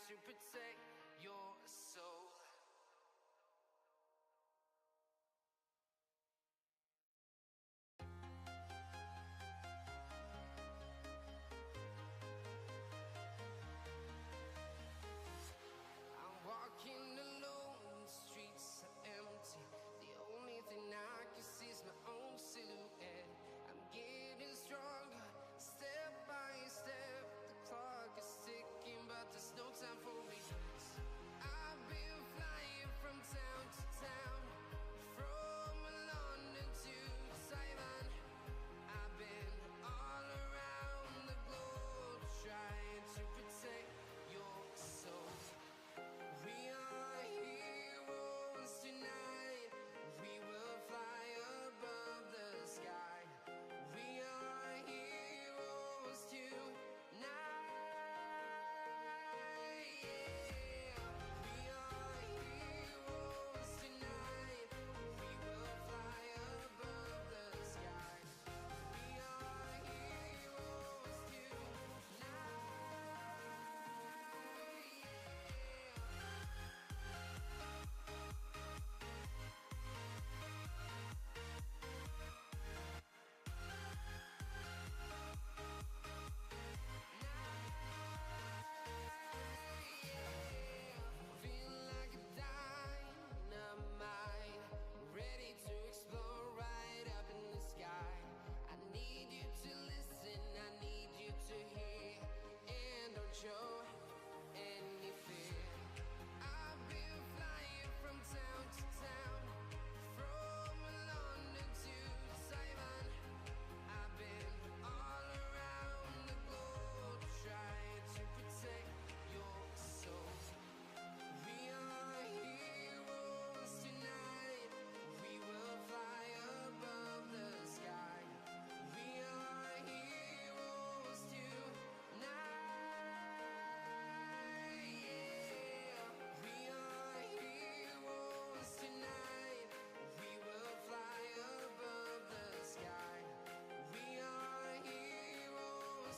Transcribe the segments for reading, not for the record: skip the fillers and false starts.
to protect your soul. I'm walking alone, the streets are empty. The only thing I can see is my own silhouette. I'm getting stronger, step by step. The clock is ticking, but there's no time for regrets. I've been flying from town to town, from London to Taiwan. I've been all around the globe, trying to protect your soul. We are heroes tonight. We will fly above the sky. We are heroes tonight. Yeah. We are heroes tonight. We will fly above the sky. We are heroes tonight. Feel like a dynamite, ready to explode right up in the sky. I need you to listen, I need you to hear, and don't show any fear. I've been flying from town to town, from London to Taiwan. I've been all around the globe, trying to protect your soul. We are heroes tonight. We will fly above the sky. We are heroes tonight. Yeah. We are heroes tonight. We will fly above the sky. We are heroes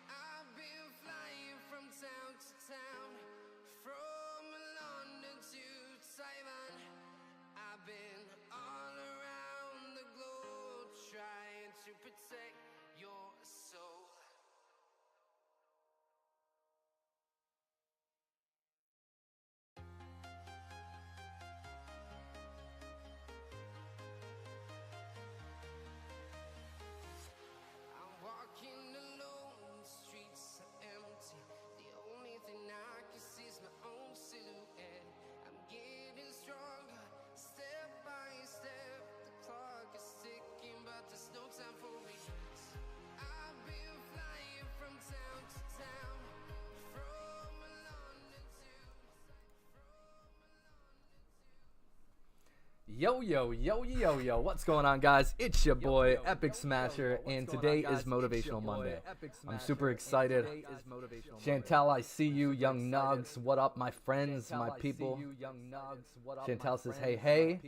I've been flying from town to town, from London to Taiwan. I've been all around the globe, trying to protect your soul. I'm walking alone, the streets are empty. The only thing I can see is my own silhouette. I'm getting stronger, step by step. The clock is ticking, but there's no time for regrets. I've been flying from town to town, from London to Yo, yo, yo, yo, yo, what's going on, guys? It's your boy, Epic Smasher, and today is Motivational Monday. I'm super excited. Chantal, I see you. Young Nugs, what up, my friends, my people? Chantal says, hey, hey.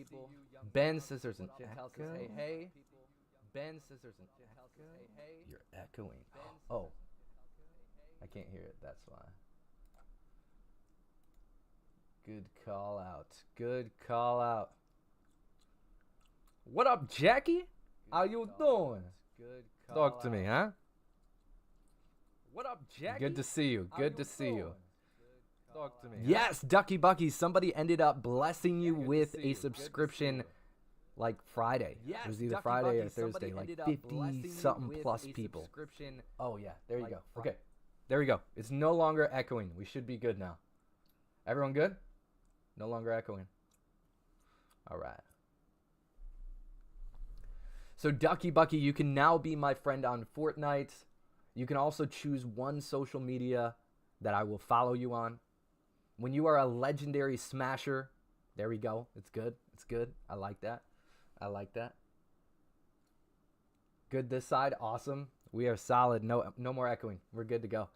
Ben says there's an echo. Ben says there's an echo. You're echoing. Oh, I can't hear it, that's why. Good call out. Good call out. What up, Jackie? How you doing? Talk to me, huh? What up, Jackie? Good to see you. Good to see you. Talk to me. Yes, Ducky Bucky. Somebody ended up blessing you with a subscription like Friday. Yes, it was either Ducky Friday or Bucky, Thursday, somebody like ended up 50 blessing me something with plus a people. subscription Oh yeah, there you like go. Friday. Okay, there we go. It's no longer echoing. We should be good now. Everyone good? No longer echoing. All right. So Ducky Bucky, you can now be my friend on Fortnite. You can also choose one social media that I will follow you on. When you are a legendary smasher, there we go. It's good. It's good. I like that. I like that. Good this side. Awesome. We are solid. No more echoing. We're good to go.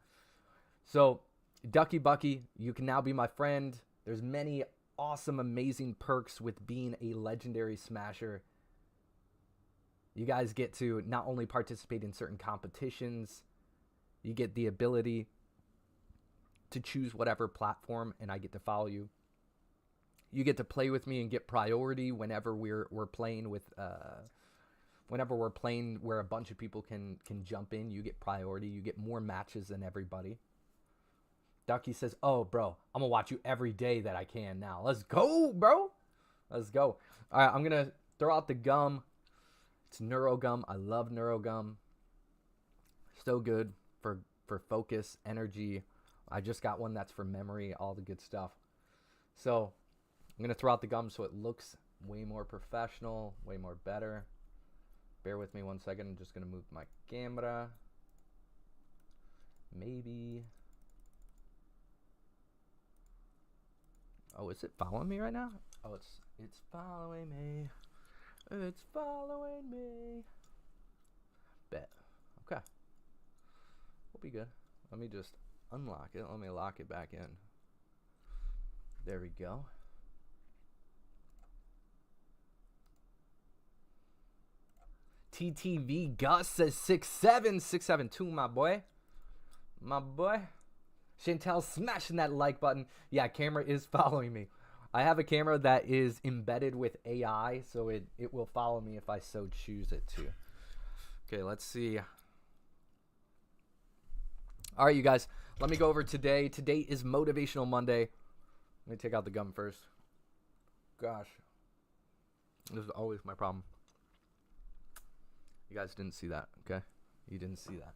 So Ducky Bucky, you can now be my friend. There's many awesome, amazing perks with being a legendary smasher. You guys get to not only participate in certain competitions, you get the ability to choose whatever platform, and I get to follow you. You get to play with me and get priority whenever we're playing with whenever we're playing where a bunch of people can jump in. You get priority. You get more matches than everybody. Ducky says, "Oh, bro, I'm gonna watch you every day that I can now. Let's go, bro. Let's go." All right, I'm gonna throw out the gum. It's NeuroGum. I love NeuroGum. So good for focus, energy. I just got one that's for memory, all the good stuff. So I'm going to throw out the gum so it looks way more professional, way more better. Bear with me 1 second. I'm just going to move my camera. Maybe. Oh, is it following me right now? Oh, it's following me. It's following me. Bet. Okay. We'll be good. Let me just unlock it. Let me lock it back in. There we go. TTV Gus says 67672, my boy. My boy. Chantel smashing that like button. Yeah, camera is following me. I have a camera that is embedded with AI, so it will follow me if I so choose it to. Okay, let's see. All right, you guys, let me go over today. Today is Motivational Monday. Let me take out the gum first. Gosh, this is always my problem. You guys didn't see that, okay? You didn't see that.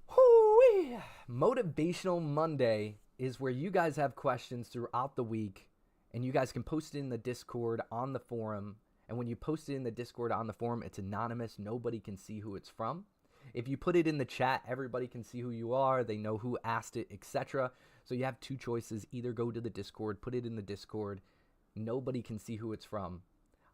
Whoo-wee. Motivational Monday is where you guys have questions throughout the week, and you guys can post it in the Discord on the forum. And when you post it in the Discord on the forum, it's anonymous. Nobody can see who it's from. If you put it in the chat, everybody can see who you are. They know who asked it, etc. So you have two choices. Either go to the Discord, put it in the Discord. Nobody can see who it's from.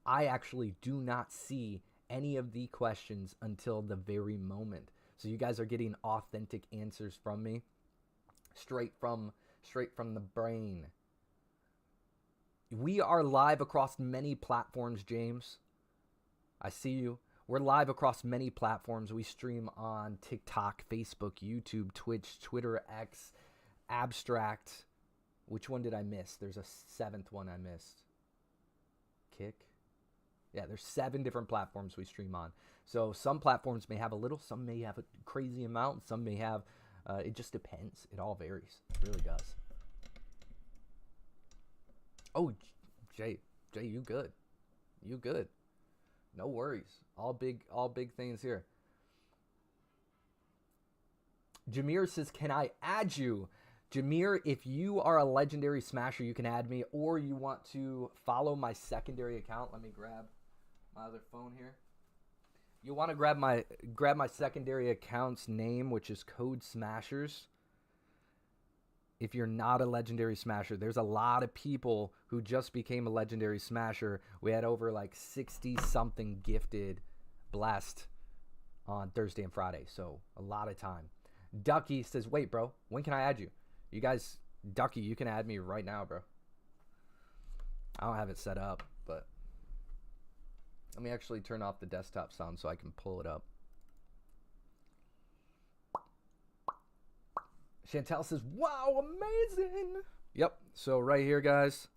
I actually do not see any of the questions until the very moment. So you guys are getting authentic answers from me. Straight from the brain. We are live across many platforms, James. I see you. We're live across many platforms. We stream on TikTok, Facebook, YouTube, Twitch, Twitter, X, Abstract. Which one did I miss? There's a seventh one I missed. Kick? Yeah, there's 7 different platforms we stream on. So some platforms may have a little, some may have a crazy amount, some may have, it just depends. It all varies. It really does. Oh, Jay, you good. You good. No worries. All big things here. Jameer says, can I add you? Jameer, if you are a legendary smasher, you can add me, or you want to follow my secondary account. Let me grab my other phone here. You want to grab my secondary account's name, which is Code Smashers. If you're not a legendary smasher, there's a lot of people who just became a legendary smasher. We had over like 60 something gifted blessed on Thursday and Friday. So a lot of time. Ducky says, wait, bro, when can I add you? You guys, Ducky, you can add me right now, bro. I don't have it set up, but let me actually turn off the desktop sound so I can pull it up. Chantel says, wow, amazing. Yep. So right here, guys,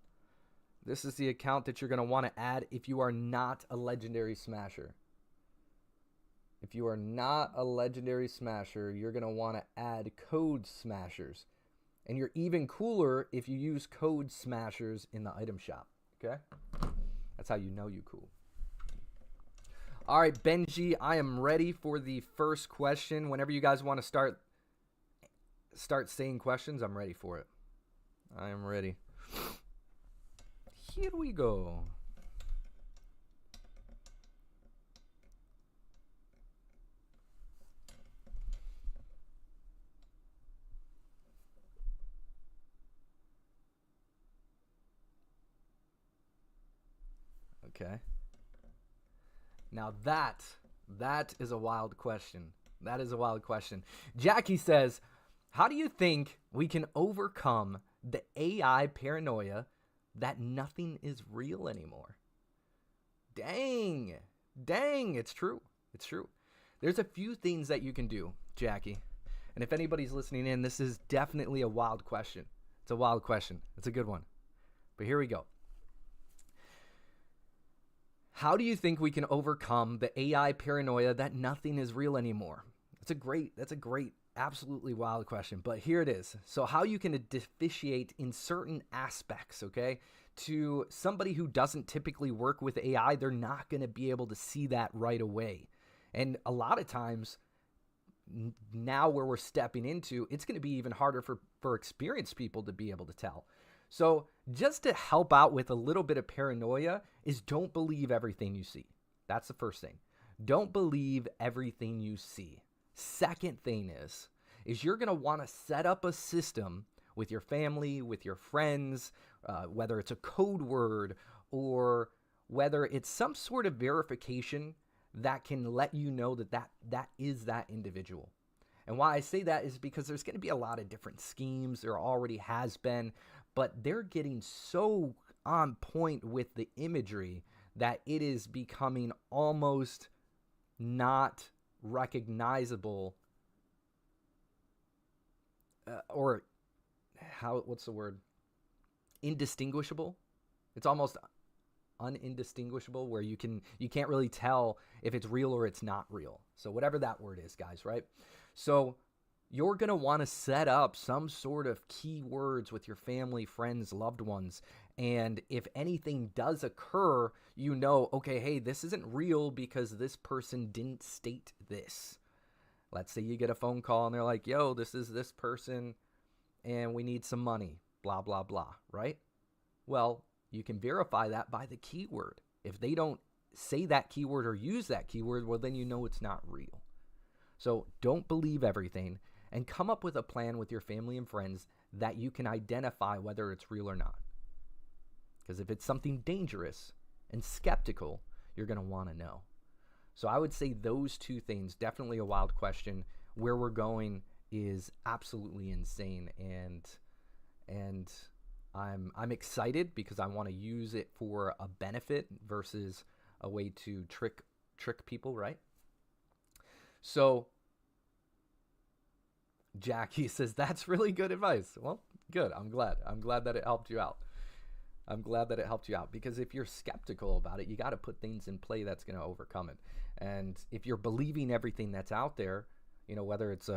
this is the account that you're going to want to add if you are not a legendary smasher. If you are not a legendary smasher, you're going to want to add Code Smashers. And you're even cooler if you use Code Smashers in the item shop. Okay? That's how you know you cool. All right, Benji, I am ready for the first question. Whenever you guys want to start saying questions, I'm ready for it. I am ready. Here we go. Okay. Now that is a wild question. That is a wild question. Jackie says, how do you think we can overcome the AI paranoia that nothing is real anymore? Dang, it's true. It's true. There's a few things that you can do, Jackie. And if anybody's listening in, this is definitely a wild question. It's a wild question. It's a good one. But here we go. How do you think we can overcome the AI paranoia that nothing is real anymore? That's a great, absolutely wild question. But here it is. So how you can differentiate in certain aspects, okay? To somebody who doesn't typically work with AI, they're not going to be able to see that right away. And a lot of times, now where we're stepping into, it's going to be even harder for experienced people to be able to tell. So just to help out with a little bit of paranoia is don't believe everything you see. That's the first thing. Don't believe everything you see. Second thing is you're going to want to set up a system with your family, with your friends, whether it's a code word or whether it's some sort of verification that can let you know that is that individual. And why I say that is because there's going to be a lot of different schemes. There already has been, but they're getting so on point with the imagery that it is becoming almost not recognizable, or what's the word? Indistinguishable. It's almost unindistinguishable, where you can't really tell if it's real or it's not real. So whatever that word is, guys, right? So you're going to want to set up some sort of keywords with your family, friends, loved ones. And if anything does occur, you know, okay, hey, this isn't real because this person didn't state this. Let's say you get a phone call and they're like, yo, this is this person and we need some money, blah, blah, blah, right? Well, you can verify that by the keyword. If they don't say that keyword or use that keyword, well, then you know it's not real. So don't believe everything, and come up with a plan with your family and friends that you can identify whether it's real or not. Because if it's something dangerous and skeptical, you're going to want to know. So I would say those two things, definitely a wild question. Where we're going is absolutely insane, and I'm excited because I want to use it for a benefit versus a way to trick people, right? So Jackie says, that's really good advice. Well, good. I'm glad that it helped you out. Because if you're skeptical about it, you got to put things in play that's going to overcome it. And if you're believing everything that's out there, you know, whether it's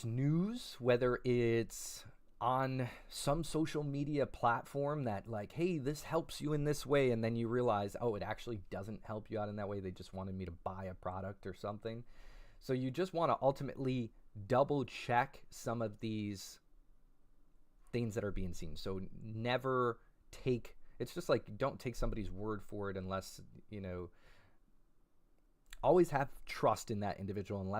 news, whether it's on some social media platform that like, hey, this helps you in this way, and then you realize, oh, it actually doesn't help you out in that way. They just wanted me to buy a product or something. So you just want to ultimately double check some of these things that are being seen. So never take, it's just like, don't take somebody's word for it unless, you know, always have trust in that individual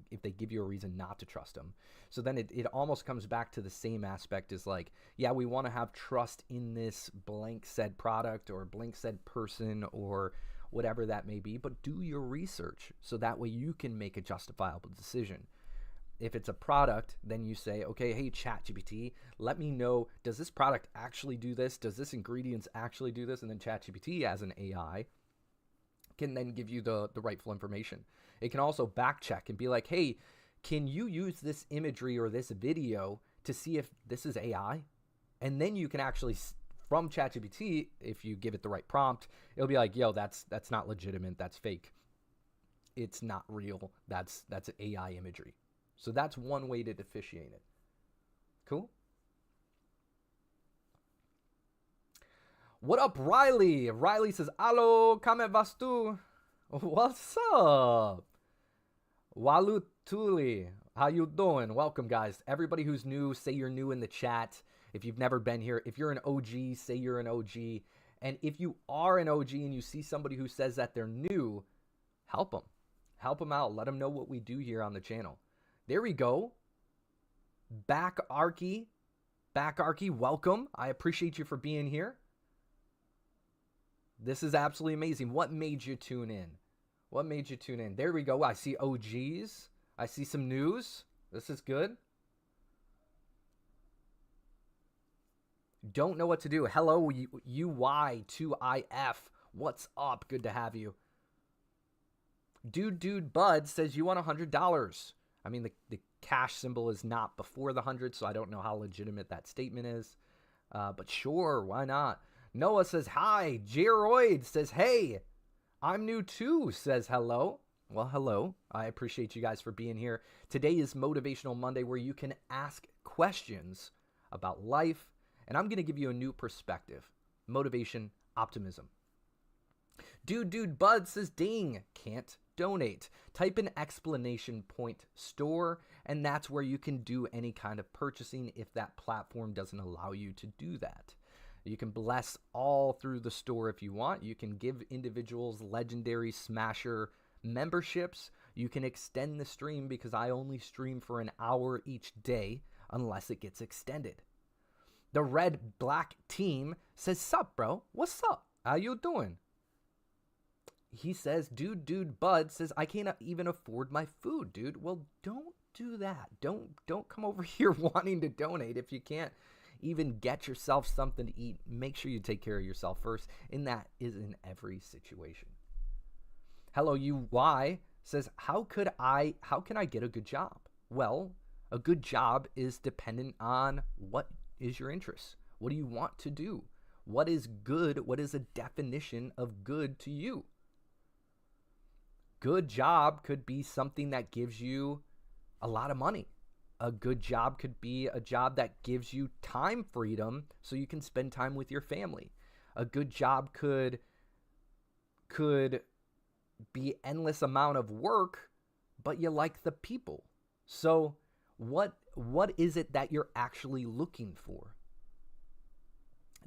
if they give you a reason not to trust them. So then it almost comes back to the same aspect as like, yeah, we want to have trust in this blank said product or blank said person or whatever that may be, but do your research so that way you can make a justifiable decision. If it's a product, then you say, okay, hey, ChatGPT, let me know, does this product actually do this? Does this ingredients actually do this? And then ChatGPT as an AI can then give you the rightful information. It can also back check and be like, hey, can you use this imagery or this video to see if this is AI? And then you can actually, from ChatGPT, if you give it the right prompt, it'll be like, yo, that's not legitimate, that's fake. It's not real, that's AI imagery. So that's one way to differentiate it. Cool? What up, Riley? Riley says, "Allo, kame vas tu?" What's up? Walutuli, how you doing? Welcome, guys. Everybody who's new, say you're new in the chat. If you've never been here, if you're an OG, say you're an OG. And if you are an OG and you see somebody who says that they're new, help them. Help them out. Let them know what we do here on the channel. There we go. Back Arky, welcome. I appreciate you for being here. This is absolutely amazing. What made you tune in? What made you tune in? There we go. I see OGs. I see some news. This is good. Don't know what to do. Hello, UY2IF. What's up? Good to have you. Dude Bud says you want $100. I mean, the cash symbol is not before the 100, so I don't know how legitimate that statement is. But sure, why not? Noah says hi. Jeroid says hey. I'm new too, says hello. Well, hello. I appreciate you guys for being here. Today is Motivational Monday, where you can ask questions about life, and I'm going to give you a new perspective. Motivation, optimism. Dude Bud says ding, can't donate. Type in exclamation point store, and that's where you can do any kind of purchasing if that platform doesn't allow you to do that. You can bless all through the store if you want. You can give individuals legendary smasher memberships. You can extend the stream because I only stream for an hour each day unless it gets extended. The red black team says, sup, bro? What's up? How you doing? He says, dude Bud says, I can't even afford my food, dude. Well, don't do that. Don't come over here wanting to donate if you can't even get yourself something to eat. Make sure you take care of yourself first, and that is in every situation. Hello, UY says, how can I get a good job? Well, a good job is dependent on what is your interest. What do you want to do? What is good? What is a definition of good to you? Good job could be something that gives you a lot of money. A good job could be a job that gives you time freedom so you can spend time with your family. A good job could be endless amount of work, but you like the people. So what is it that you're actually looking for?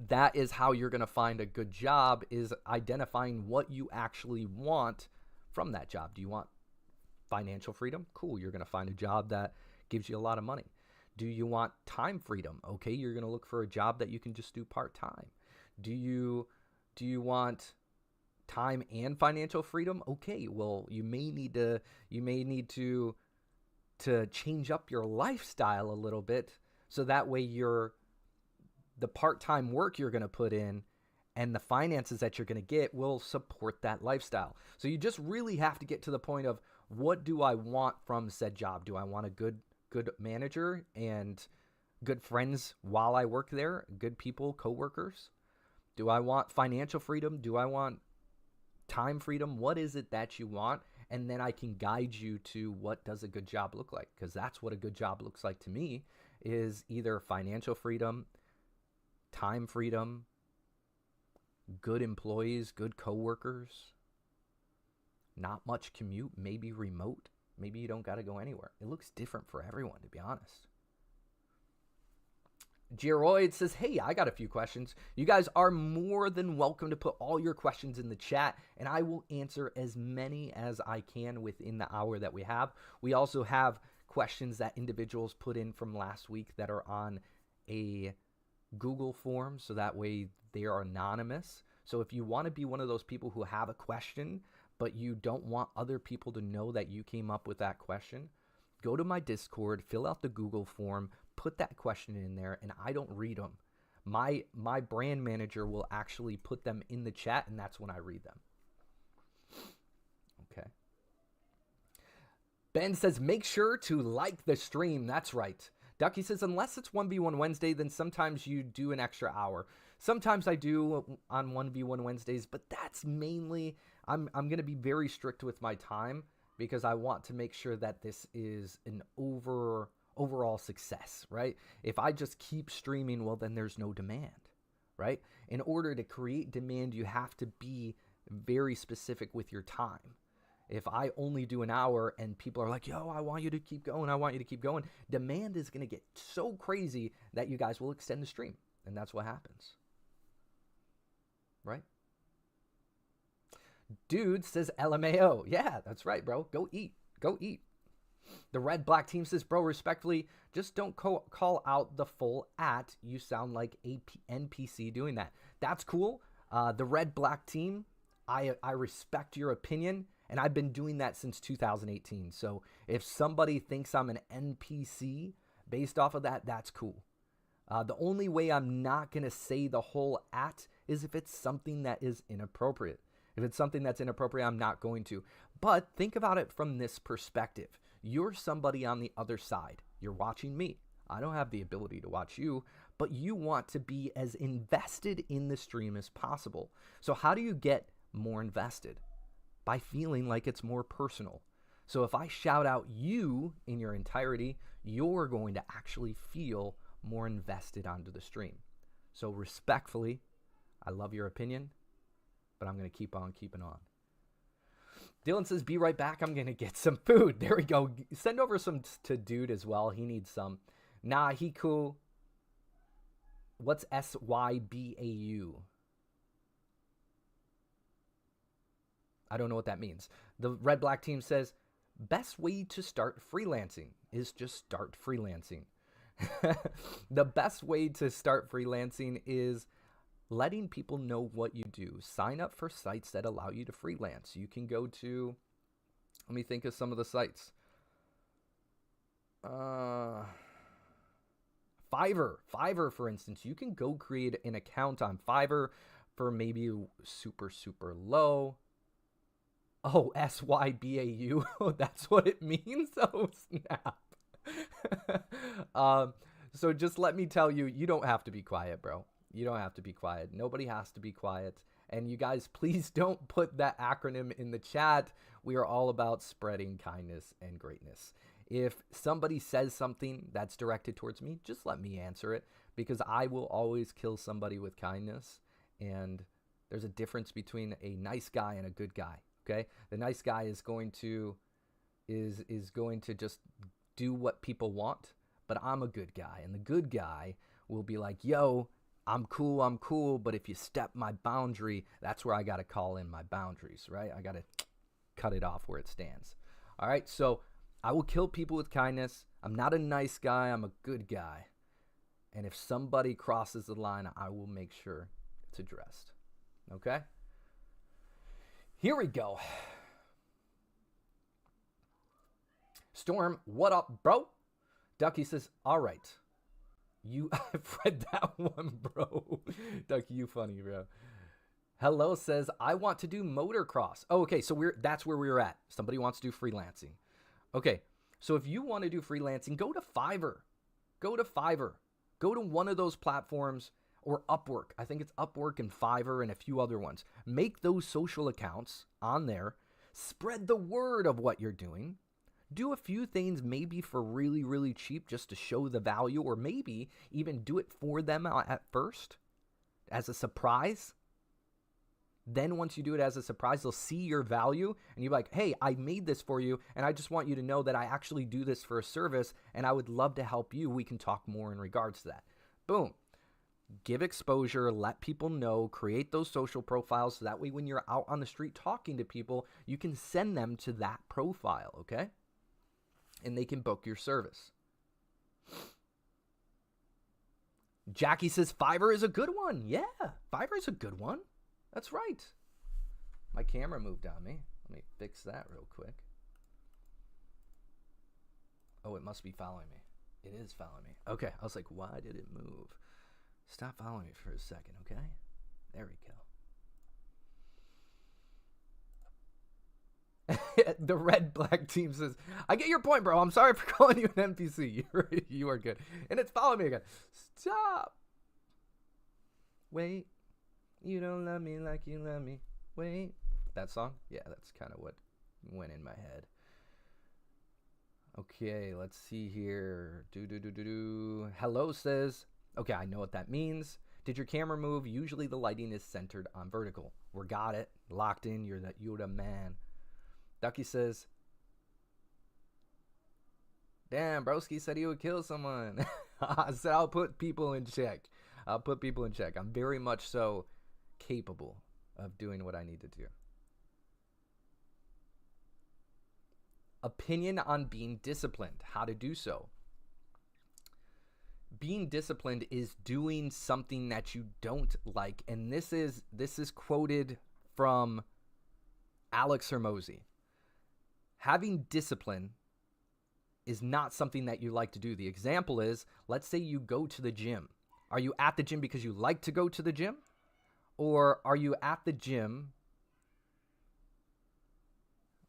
That is how you're going to find a good job, is identifying what you actually want from that job. Do you want financial freedom? Cool. You're going to find a job that gives you a lot of money. Do you want time freedom? Okay, you're going to look for a job that you can just do part-time. Do you want time and financial freedom? Okay, well, you may need to change up your lifestyle a little bit, so that way the part-time work you're going to put in and the finances that you're going to get will support that lifestyle. So you just really have to get to the point of, what do I want from said job? Do I want a good manager and good friends while I work there? Good people, coworkers? Do I want financial freedom? Do I want time freedom? What is it that you want? And then I can guide you to, what does a good job look like? Because that's what a good job looks like to me, is either financial freedom, time freedom, good employees, good coworkers, not much commute, maybe remote. Maybe you don't got to go anywhere. It looks different for everyone, to be honest. Jeroid says, hey, I got a few questions. You guys are more than welcome to put all your questions in the chat, and I will answer as many as I can within the hour that we have. We also have questions that individuals put in from last week that are on a Google form, so that way they are anonymous. So if you want to be one of those people who have a question, but you don't want other people to know that you came up with that question, go to my Discord, fill out the Google form, put that question in there, and I don't read them. My brand manager will actually put them in the chat, and that's when I read them. Okay. Ben says, make sure to like the stream. That's right. Ducky says, unless it's 1v1 Wednesday, then sometimes you do an extra hour. Sometimes I do on 1v1 Wednesdays, but that's mainly, I'm going to be very strict with my time, because I want to make sure that this is an overall success, right? If I just keep streaming, well, then there's no demand, right? In order to create demand, you have to be very specific with your time. If I only do an hour and people are like, yo, I want you to keep going, I want you to keep going, demand is going to get so crazy that you guys will extend the stream. And that's what happens. Right? Dude says LMAO. Yeah, that's right, bro. Go eat. Go eat. The red black team says, bro, respectfully, just don't call out the full at. You sound like a NPC doing that. That's cool. The red black team, I respect your opinion, and I've been doing that since 2018. So if somebody thinks I'm an NPC based off of that, that's cool. The only way I'm not going to say the whole at is if it's something that is inappropriate. If it's something that's inappropriate, I'm not going to. But think about it from this perspective. You're somebody on the other side. You're watching me. I don't have the ability to watch you, but you want to be as invested in the stream as possible. So how do you get more invested? By feeling like it's more personal. So if I shout out you in your entirety, you're going to actually feel more invested onto the stream. So respectfully, I love your opinion, but I'm going to keep on keeping on. Dylan says, be right back. I'm going to get some food. There we go. Send over some to dude as well. He needs some. Nah, he cool. What's SYBAU? I don't know what that means. The red black team says, best way to start freelancing is just start freelancing. The best way to start freelancing is letting people know what you do. Sign up for sites that allow you to freelance. You can go to, let me think of some of the sites. Fiverr, for instance. You can go create an account on Fiverr for maybe super, super low. Oh, SYBAU. That's what it means? Oh, snap. So just let me tell you, you don't have to be quiet, bro. You don't have to be quiet. Nobody has to be quiet. And you guys, please don't put that acronym in the chat. We are all about spreading kindness and greatness. If somebody says something that's directed towards me, just let me answer it, because I will always kill somebody with kindness. And there's a difference between a nice guy and a good guy. Okay? The nice guy is going to just do what people want, but I'm a good guy. And the good guy will be like, yo, I'm cool, but if you step my boundary, that's where I got to call in my boundaries, right? I got to cut it off where it stands. All right, so I will kill people with kindness. I'm not a nice guy. I'm a good guy. And if somebody crosses the line, I will make sure it's addressed. Okay? Here we go. Storm, what up, bro? Ducky says, all right. I've read that one, bro. Ducky, you funny, bro. Hello says, I want to do motocross. Oh, okay, so that's where we were at. Somebody wants to do freelancing. Okay, so if you want to do freelancing, go to Fiverr. Go to Fiverr. Go to one of those platforms, or Upwork. I think it's Upwork and Fiverr and a few other ones. Make those social accounts on there. Spread the word of what you're doing. Do a few things maybe for really, really cheap just to show the value, or maybe even do it for them at first as a surprise. Then once you do it as a surprise, they'll see your value and you're like, hey, I made this for you, and I just want you to know that I actually do this for a service and I would love to help you. We can talk more in regards to that. Boom. Give exposure, let people know, create those social profiles so that way when you're out on the street talking to people, you can send them to that profile, okay? And they can book your service. Jackie says Fiverr is a good one. Yeah, Fiverr is a good one. That's right. My camera moved on me. Let me fix that real quick. Oh, it must be following me. It is following me. Okay, I was like, why did it move? Stop following me for a second, okay? There we go. The red black team says, I get your point, bro. I'm sorry for calling you an NPC. You are good. And it's following me again. Stop. Wait. You don't love me like you love me. Wait. That song? Yeah, that's kind of what went in my head. Okay, let's see here. Hello says, okay, I know what that means. Did your camera move? Usually the lighting is centered on vertical. We got it. Locked in. You're the man. Ducky says, damn, broski said he would kill someone. I said I'll put people in check. I'm very much so capable of doing what I need to do. Opinion on being disciplined. How to do so. Being disciplined is doing something that you don't like. And this is quoted from Alex Hermosi. Having discipline is not something that you like to do. The example is, let's say you go to the gym. Are you at the gym because you like to go to the gym? Or are you at the gym?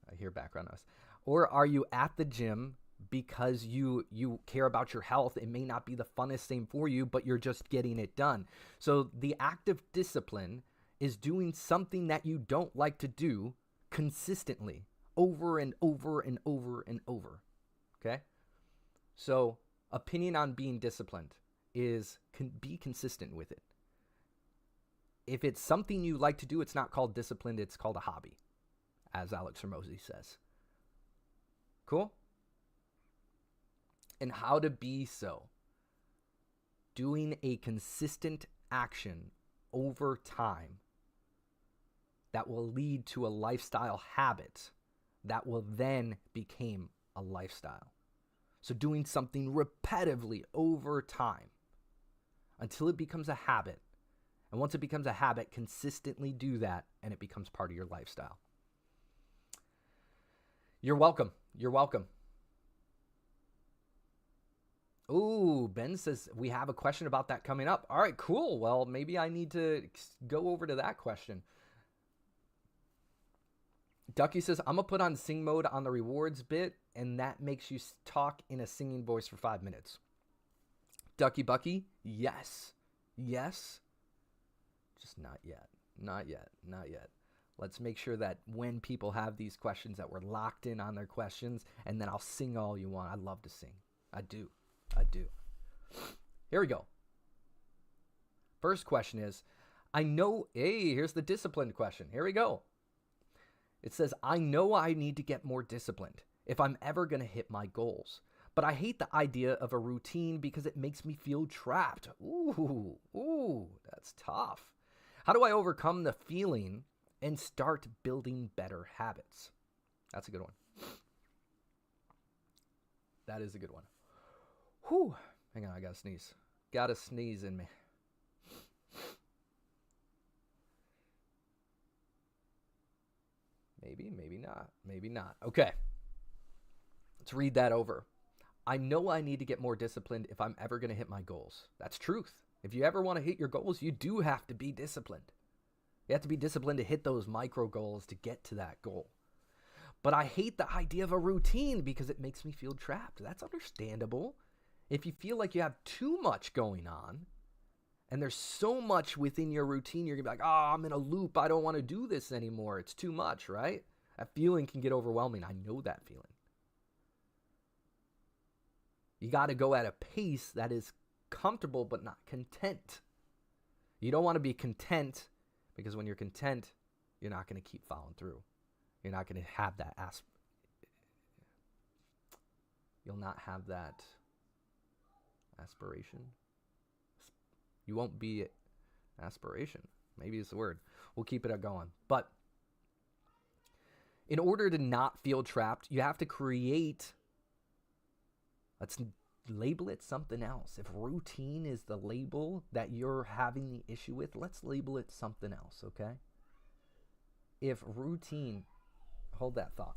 I hear background noise. Or are you at the gym because you care about your health? It may not be the funnest thing for you, but you're just getting it done. So the act of discipline is doing something that you don't like to do consistently, over and over and over and over. Okay? So opinion on being disciplined is be consistent with it. If it's something you like to do, it's not called disciplined, it's called a hobby, as Alex Hermosi says. Cool? And how to be so. Doing a consistent action over time that will lead to a lifestyle habit that will then become a lifestyle. So doing something repetitively over time until it becomes a habit. And once it becomes a habit, consistently do that and it becomes part of your lifestyle. You're welcome. You're welcome. Ooh, Ben says we have a question about that coming up. All right, cool. Well, maybe I need to go over to that question. Ducky says, I'm going to put on sing mode on the rewards bit, and that makes you talk in a singing voice for 5 minutes. Ducky Bucky, yes. Yes. Just not yet. Not yet. Not yet. Let's make sure that when people have these questions that we're locked in on their questions, and then I'll sing all you want. I love to sing. I do. Here we go. First question is, here's the disciplined question. Here we go. It says, I know I need to get more disciplined if I'm ever going to hit my goals. But I hate the idea of a routine because it makes me feel trapped. Ooh, that's tough. How do I overcome the feeling and start building better habits? That's a good one. That is a good one. Whew. Hang on, I gotta sneeze. Gotta sneeze in me. Maybe not. Okay. Let's read that over. I know I need to get more disciplined if I'm ever going to hit my goals. That's truth. If you ever want to hit your goals, you do have to be disciplined. You have to be disciplined to hit those micro goals to get to that goal. But I hate the idea of a routine because it makes me feel trapped. That's understandable. If you feel like you have too much going on and there's so much within your routine, you're going to be like, I'm in a loop. I don't want to do this anymore. It's too much, right? That feeling can get overwhelming. I know that feeling. You got to go at a pace that is comfortable but not content. You don't want to be content because when you're content, you're not going to keep following through. You're not going to have that You'll not have that aspiration. You won't be aspiration. Maybe it's the word. We'll keep it going. But in order to not feel trapped, you have to create. Let's label it something else. If routine is the label that you're having the issue with, let's label it something else, okay? If routine, hold that thought.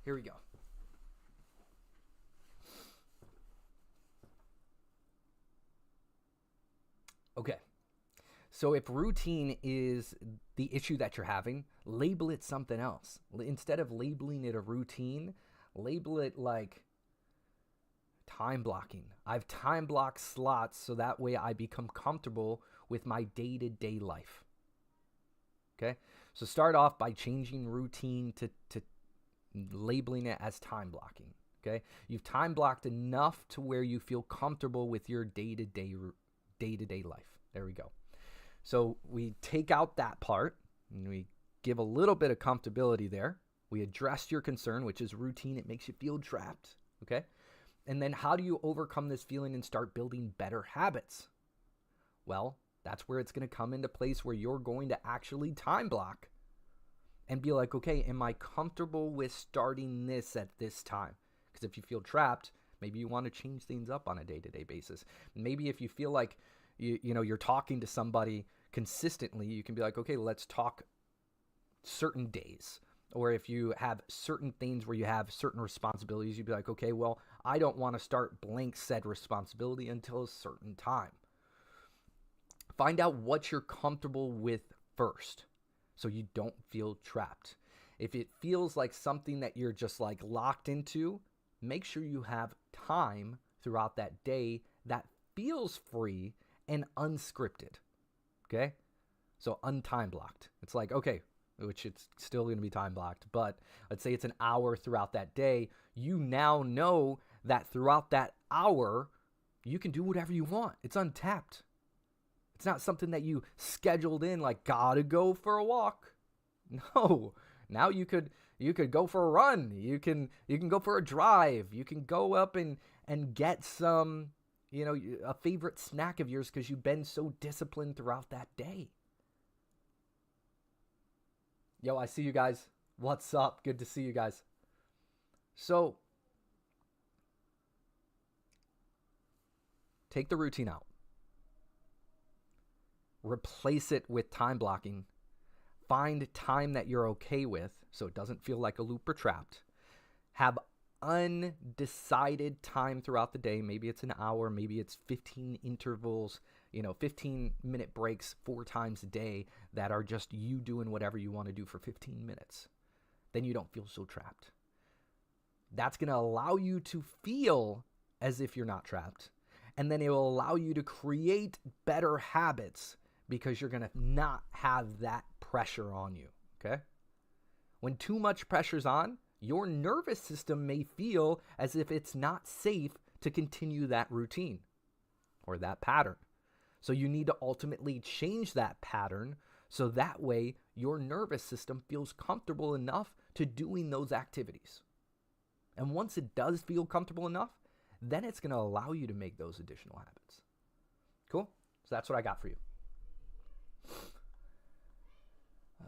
Here we go. Okay. So if routine is the issue that you're having, label it something else. Instead of labeling it a routine, label it like time blocking. I've time blocked slots so that way I become comfortable with my day-to-day life. Okay? So start off by changing routine to labeling it as time blocking. Okay? You've time blocked enough to where you feel comfortable with your day-to-day life. There we go. So we take out that part and we give a little bit of comfortability there. We address your concern, which is routine. It makes you feel trapped. Okay? And then how do you overcome this feeling and start building better habits? Well, that's where it's going to come into place where you're going to actually time block and be like, okay, am I comfortable with starting this at this time? Because if you feel trapped, maybe you want to change things up on a day-to-day basis. Maybe if you feel like you're talking to somebody consistently, you can be like, okay, let's talk certain days. Or if you have certain things where you have certain responsibilities, you'd be like, okay, well, I don't want to start blank said responsibility until a certain time. Find out what you're comfortable with first so you don't feel trapped. If it feels like something that you're just like locked into, make sure you have time throughout that day that feels free and unscripted. Okay? So untime blocked. It's like, okay, which it's still going to be time blocked, but let's say it's an hour throughout that day. You now know that throughout that hour, you can do whatever you want. It's untapped. It's not something that you scheduled in, like, gotta go for a walk. No. Now you could go for a run. You can go for a drive. You can go up and get some, a favorite snack of yours because you've been so disciplined throughout that day. Yo, I see you guys. What's up? Good to see you guys. So, take the routine out. Replace it with time blocking. Find time that you're okay with so it doesn't feel like a loop or trapped. Have undecided time throughout the day. Maybe it's an hour, maybe it's 15 intervals, 15-minute breaks 4 times a day that are just you doing whatever you want to do for 15 minutes. Then you don't feel so trapped. That's going to allow you to feel as if you're not trapped. And then it will allow you to create better habits because you're going to not have that pressure on you, okay? When too much pressure's on, your nervous system may feel as if it's not safe to continue that routine or that pattern. So you need to ultimately change that pattern so that way your nervous system feels comfortable enough to doing those activities. And once it does feel comfortable enough, then it's going to allow you to make those additional habits. Cool? So that's what I got for you.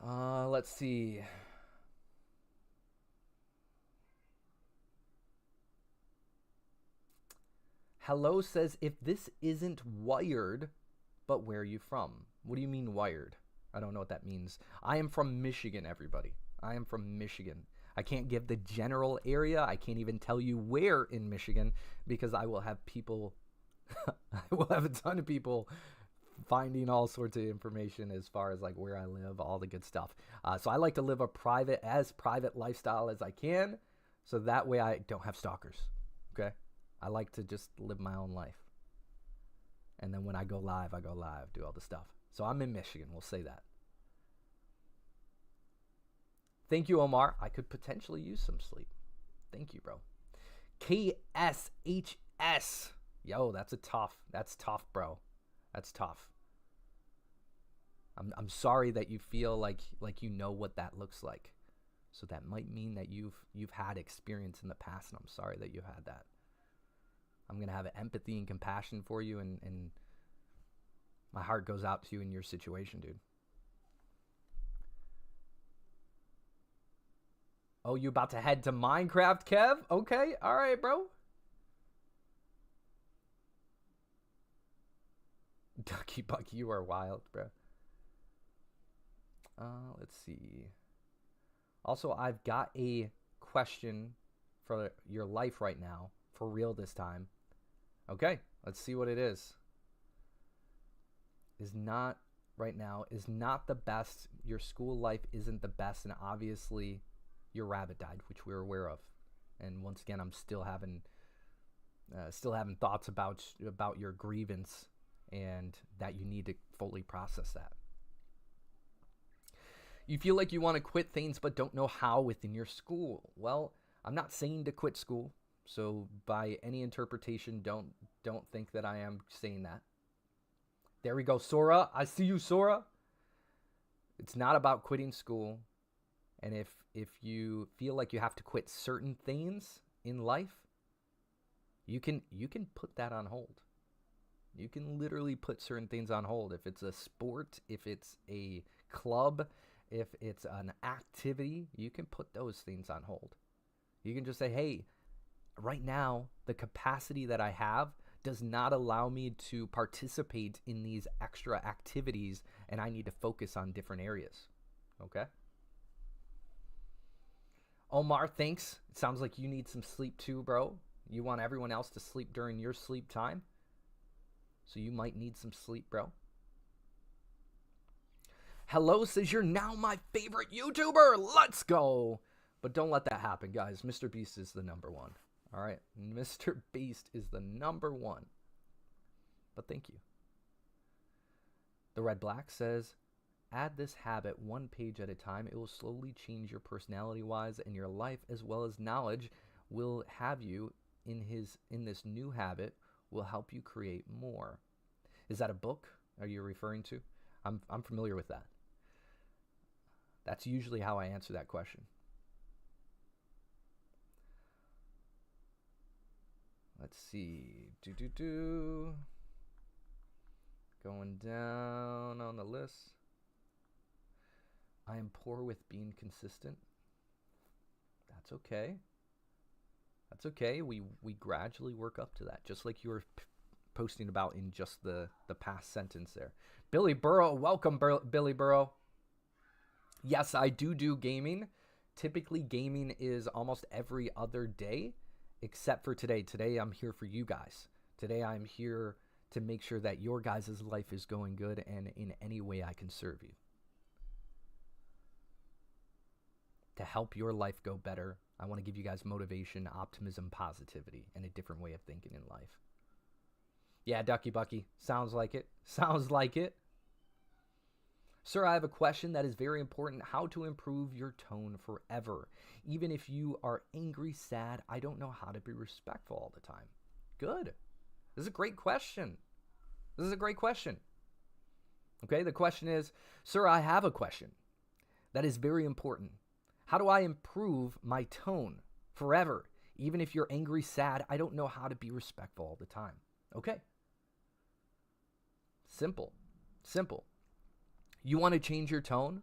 Let's see. Hello says, if this isn't wired, but where are you from? What do you mean wired? I don't know what that means. I am from Michigan, everybody. I am from Michigan. I can't give the general area. I can't even tell you where in Michigan because I will have people, I will have a ton of people finding all sorts of information as far as like where I live, all the good stuff. So I like to live a private lifestyle as I can. So that way I don't have stalkers. Okay. I like to just live my own life. And then when I go live, do all the stuff. So I'm in Michigan. We'll say that. Thank you, Omar. I could potentially use some sleep. Thank you, bro. KSHS. Yo, that's tough, bro. That's tough. I'm sorry that you feel like you know what that looks like. So that might mean that you've had experience in the past, and I'm sorry that you had that. I'm going to have empathy and compassion for you, and my heart goes out to you in your situation, dude. Oh, you about to head to Minecraft, Kev? Okay, all right, bro. Ducky Buck, you are wild, bro. Let's see. Also, I've got a question for your life right now, for real this time. Okay, let's see what it is. Is not right now is not the best. Your school life isn't the best, and obviously your rabbit died, which we're aware of. And once again, I'm still having thoughts about your grievance, and that you need to fully process that. You feel like you want to quit things but don't know how within your school. Well, I'm not saying to quit school, so by any interpretation, don't think that I am saying that. There we go, Sora. I see you, Sora. It's not about quitting school. And if you feel like you have to quit certain things in life, you can put that on hold. You can literally put certain things on hold. If it's a sport, if it's a club, if it's an activity, you can put those things on hold. You can just say, hey, right now, the capacity that I have does not allow me to participate in these extra activities, and I need to focus on different areas. Okay? Omar, thanks. It sounds like you need some sleep too, bro. You want everyone else to sleep during your sleep time, so you might need some sleep, bro. Hello says you're now my favorite YouTuber. Let's go. But don't let that happen, guys. Mr. Beast is the number one. All right? Mr. Beast is the number one. But thank you. The Red Black says, add this habit one page at a time. It will slowly change your personality-wise, and your life as well as knowledge will have you in this new habit will help you create more. Is that a book are you referring to? I'm familiar with that. That's usually how I answer that question. Let's see. Going down on the list. I am poor with being consistent. That's okay. That's okay. We gradually work up to that, just like you were posting about in just the past sentence there. Billy Burrow, welcome, Billy Burrow. Yes, I do gaming. Typically, gaming is almost every other day, except for today. Today, I'm here for you guys. Today, I'm here to make sure that your guys' life is going good, and in any way I can serve you. To help your life go better, I want to give you guys motivation, optimism, positivity, and a different way of thinking in life. Yeah, Ducky Bucky. Sounds like it. Sounds like it. Sir, I have a question that is very important. How to improve your tone forever? Even if you are angry, sad, I don't know how to be respectful all the time. Good. This is a great question. This is a great question. Okay, the question is, sir, I have a question that is very important. How do I improve my tone forever? Even if you're angry, sad, I don't know how to be respectful all the time. Okay. Simple. Simple. You want to change your tone?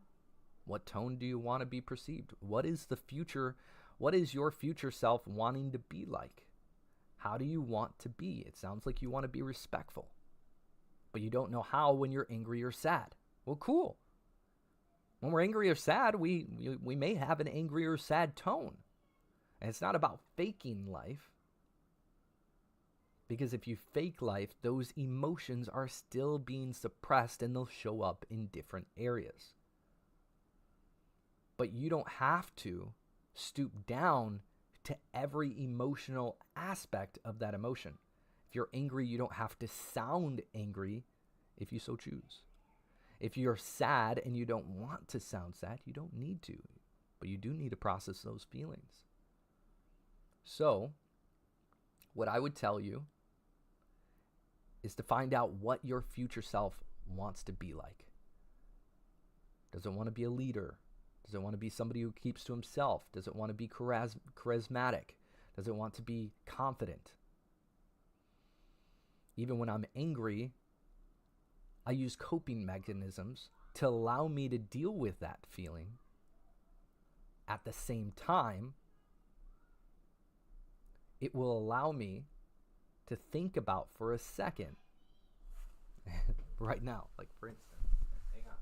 What tone do you want to be perceived? What is the future? What is your future self wanting to be like? How do you want to be? It sounds like you want to be respectful, but you don't know how when you're angry or sad. Well, cool. When we're angry or sad, we may have an angry or sad tone. And it's not about faking life. Because if you fake life, those emotions are still being suppressed and they'll show up in different areas. But you don't have to stoop down to every emotional aspect of that emotion. If you're angry, you don't have to sound angry if you so choose. If you're sad and you don't want to sound sad, you don't need to. But you do need to process those feelings. So, what I would tell you is to find out what your future self wants to be like. Does it want to be a leader? Does it want to be somebody who keeps to himself? Does it want to be charismatic? Does it want to be confident? Even when I'm angry, I use coping mechanisms to allow me to deal with that feeling. At the same time, it will allow me to think about for a second right now, like for instance, hang on.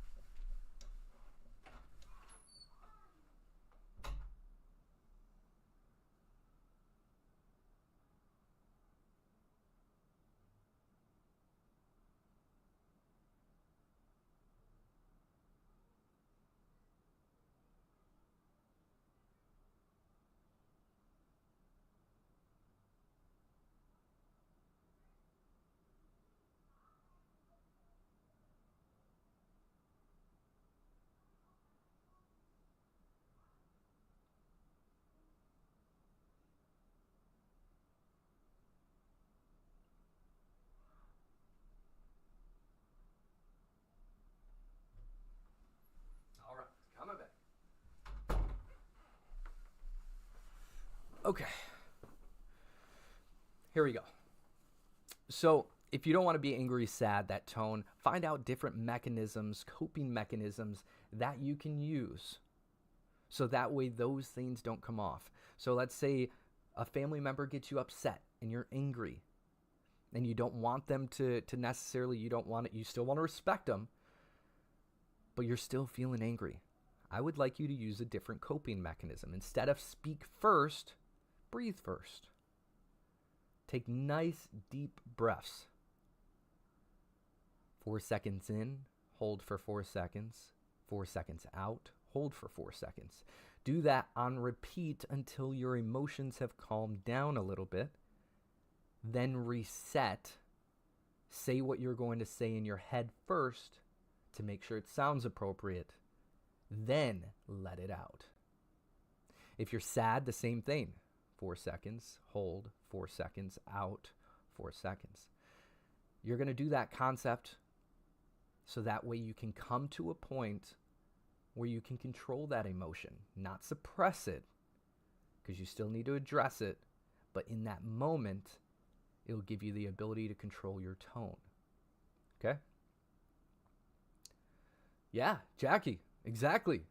Okay. Here we go. So if you don't want to be angry, sad, that tone, find out different mechanisms, coping mechanisms that you can use. So that way those things don't come off. So let's say a family member gets you upset and you're angry and you don't want them to necessarily, you still want to respect them, but you're still feeling angry. I would like you to use a different coping mechanism. Instead of speak first, breathe first. Take nice deep breaths. 4 seconds in, hold for 4 seconds. 4 seconds out, hold for 4 seconds. Do that on repeat until your emotions have calmed down a little bit. Then reset. Say what you're going to say in your head first to make sure it sounds appropriate. Then let it out. If you're sad, the same thing. 4 seconds, hold, 4 seconds, out, 4 seconds. You're going to do that concept so that way you can come to a point where you can control that emotion, not suppress it, because you still need to address it, but in that moment, it'll give you the ability to control your tone. Okay? Yeah, Jackie, exactly.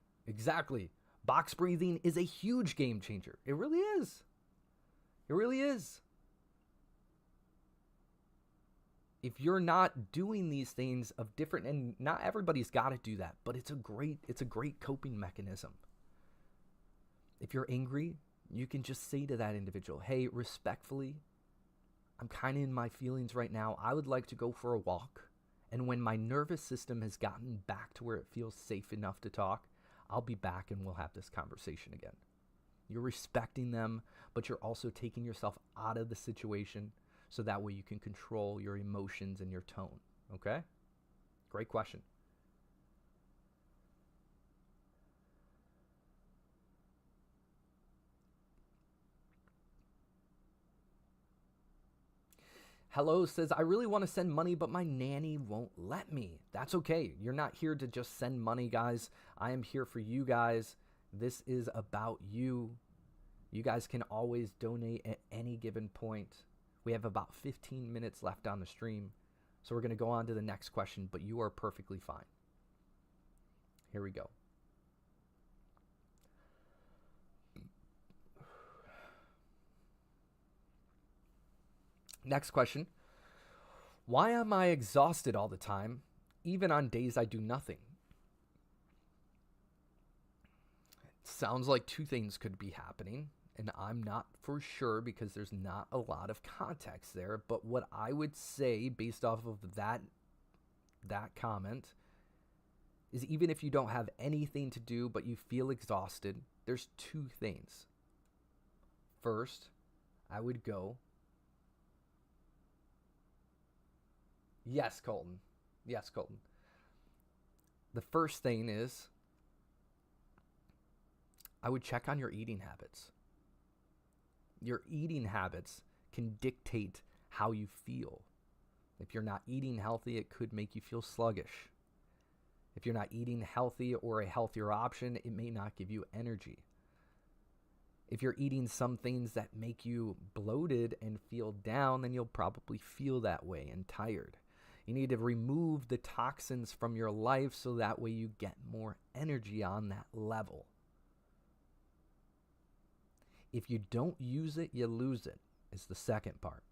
Box breathing is a huge game changer. It really is. It really is. If you're not doing these things of different, and not everybody's got to do that, but it's a great coping mechanism. If you're angry, you can just say to that individual, hey, respectfully, I'm kind of in my feelings right now. I would like to go for a walk. And when my nervous system has gotten back to where it feels safe enough to talk, I'll be back and we'll have this conversation again. You're respecting them, but you're also taking yourself out of the situation so that way you can control your emotions and your tone. Okay? Great question. Hello says, I really want to send money, but my nanny won't let me. That's okay. You're not here to just send money, guys. I am here for you guys. This is about you. You guys can always donate at any given point. We have about 15 minutes left on the stream. So we're going to go on to the next question, but you are perfectly fine. Here we go. Next question. Why am I exhausted all the time, even on days I do nothing? It sounds like two things could be happening, and I'm not for sure because there's not a lot of context there. But what I would say based off of that comment is, even if you don't have anything to do but you feel exhausted, there's two things. First, I would go, yes, Colton. Yes, Colton. The first thing is, I would check on your eating habits. Your eating habits can dictate how you feel. If you're not eating healthy, it could make you feel sluggish. If you're not eating healthy or a healthier option, it may not give you energy. If you're eating some things that make you bloated and feel down, then you'll probably feel that way and tired. You need to remove the toxins from your life so that way you get more energy on that level. If you don't use it, you lose it, is the second part.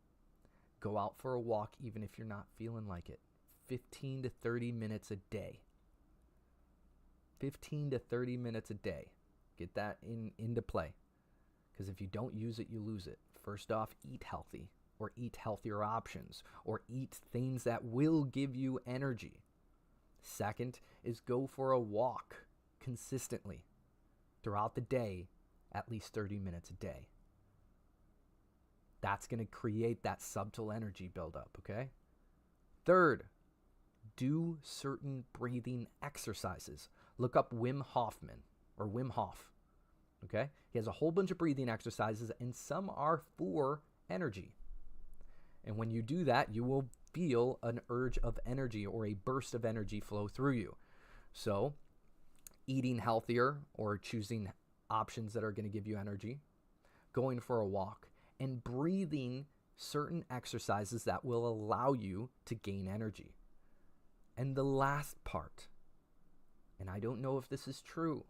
Go out for a walk even if you're not feeling like it. 15 to 30 minutes a day. 15 to 30 minutes a day. Get that into play. Because if you don't use it, you lose it. First off, eat healthy, or eat healthier options, or eat things that will give you energy. Second is go for a walk consistently throughout the day, at least 30 minutes a day. That's going to create that subtle energy buildup, okay? Third, do certain breathing exercises. Look up Wim Hof, okay? He has a whole bunch of breathing exercises, and some are for energy. And when you do that, you will feel an urge of energy or a burst of energy flow through you. So, eating healthier or choosing options that are going to give you energy. going for a walk, and breathing certain exercises that will allow you to gain energy. And the last part, and I don't know if this is true,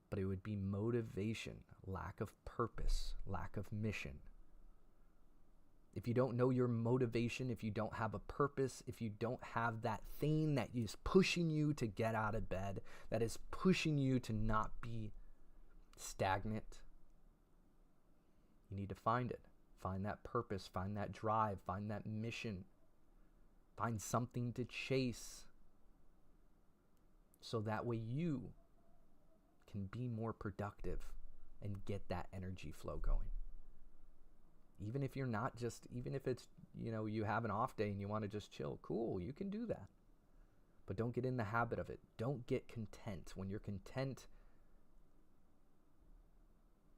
but it would be motivation, lack of purpose, lack of mission. If you don't know your motivation, if you don't have a purpose, if you don't have that thing that is pushing you to get out of bed, that is pushing you to not be stagnant, you need to find it. Find that purpose, find that drive, find that mission. Find something to chase. So that way you can be more productive and get that energy flow going. Even if it's, you have an off day and you want to just chill, cool, you can do that. But don't get in the habit of it. Don't get content. When you're content,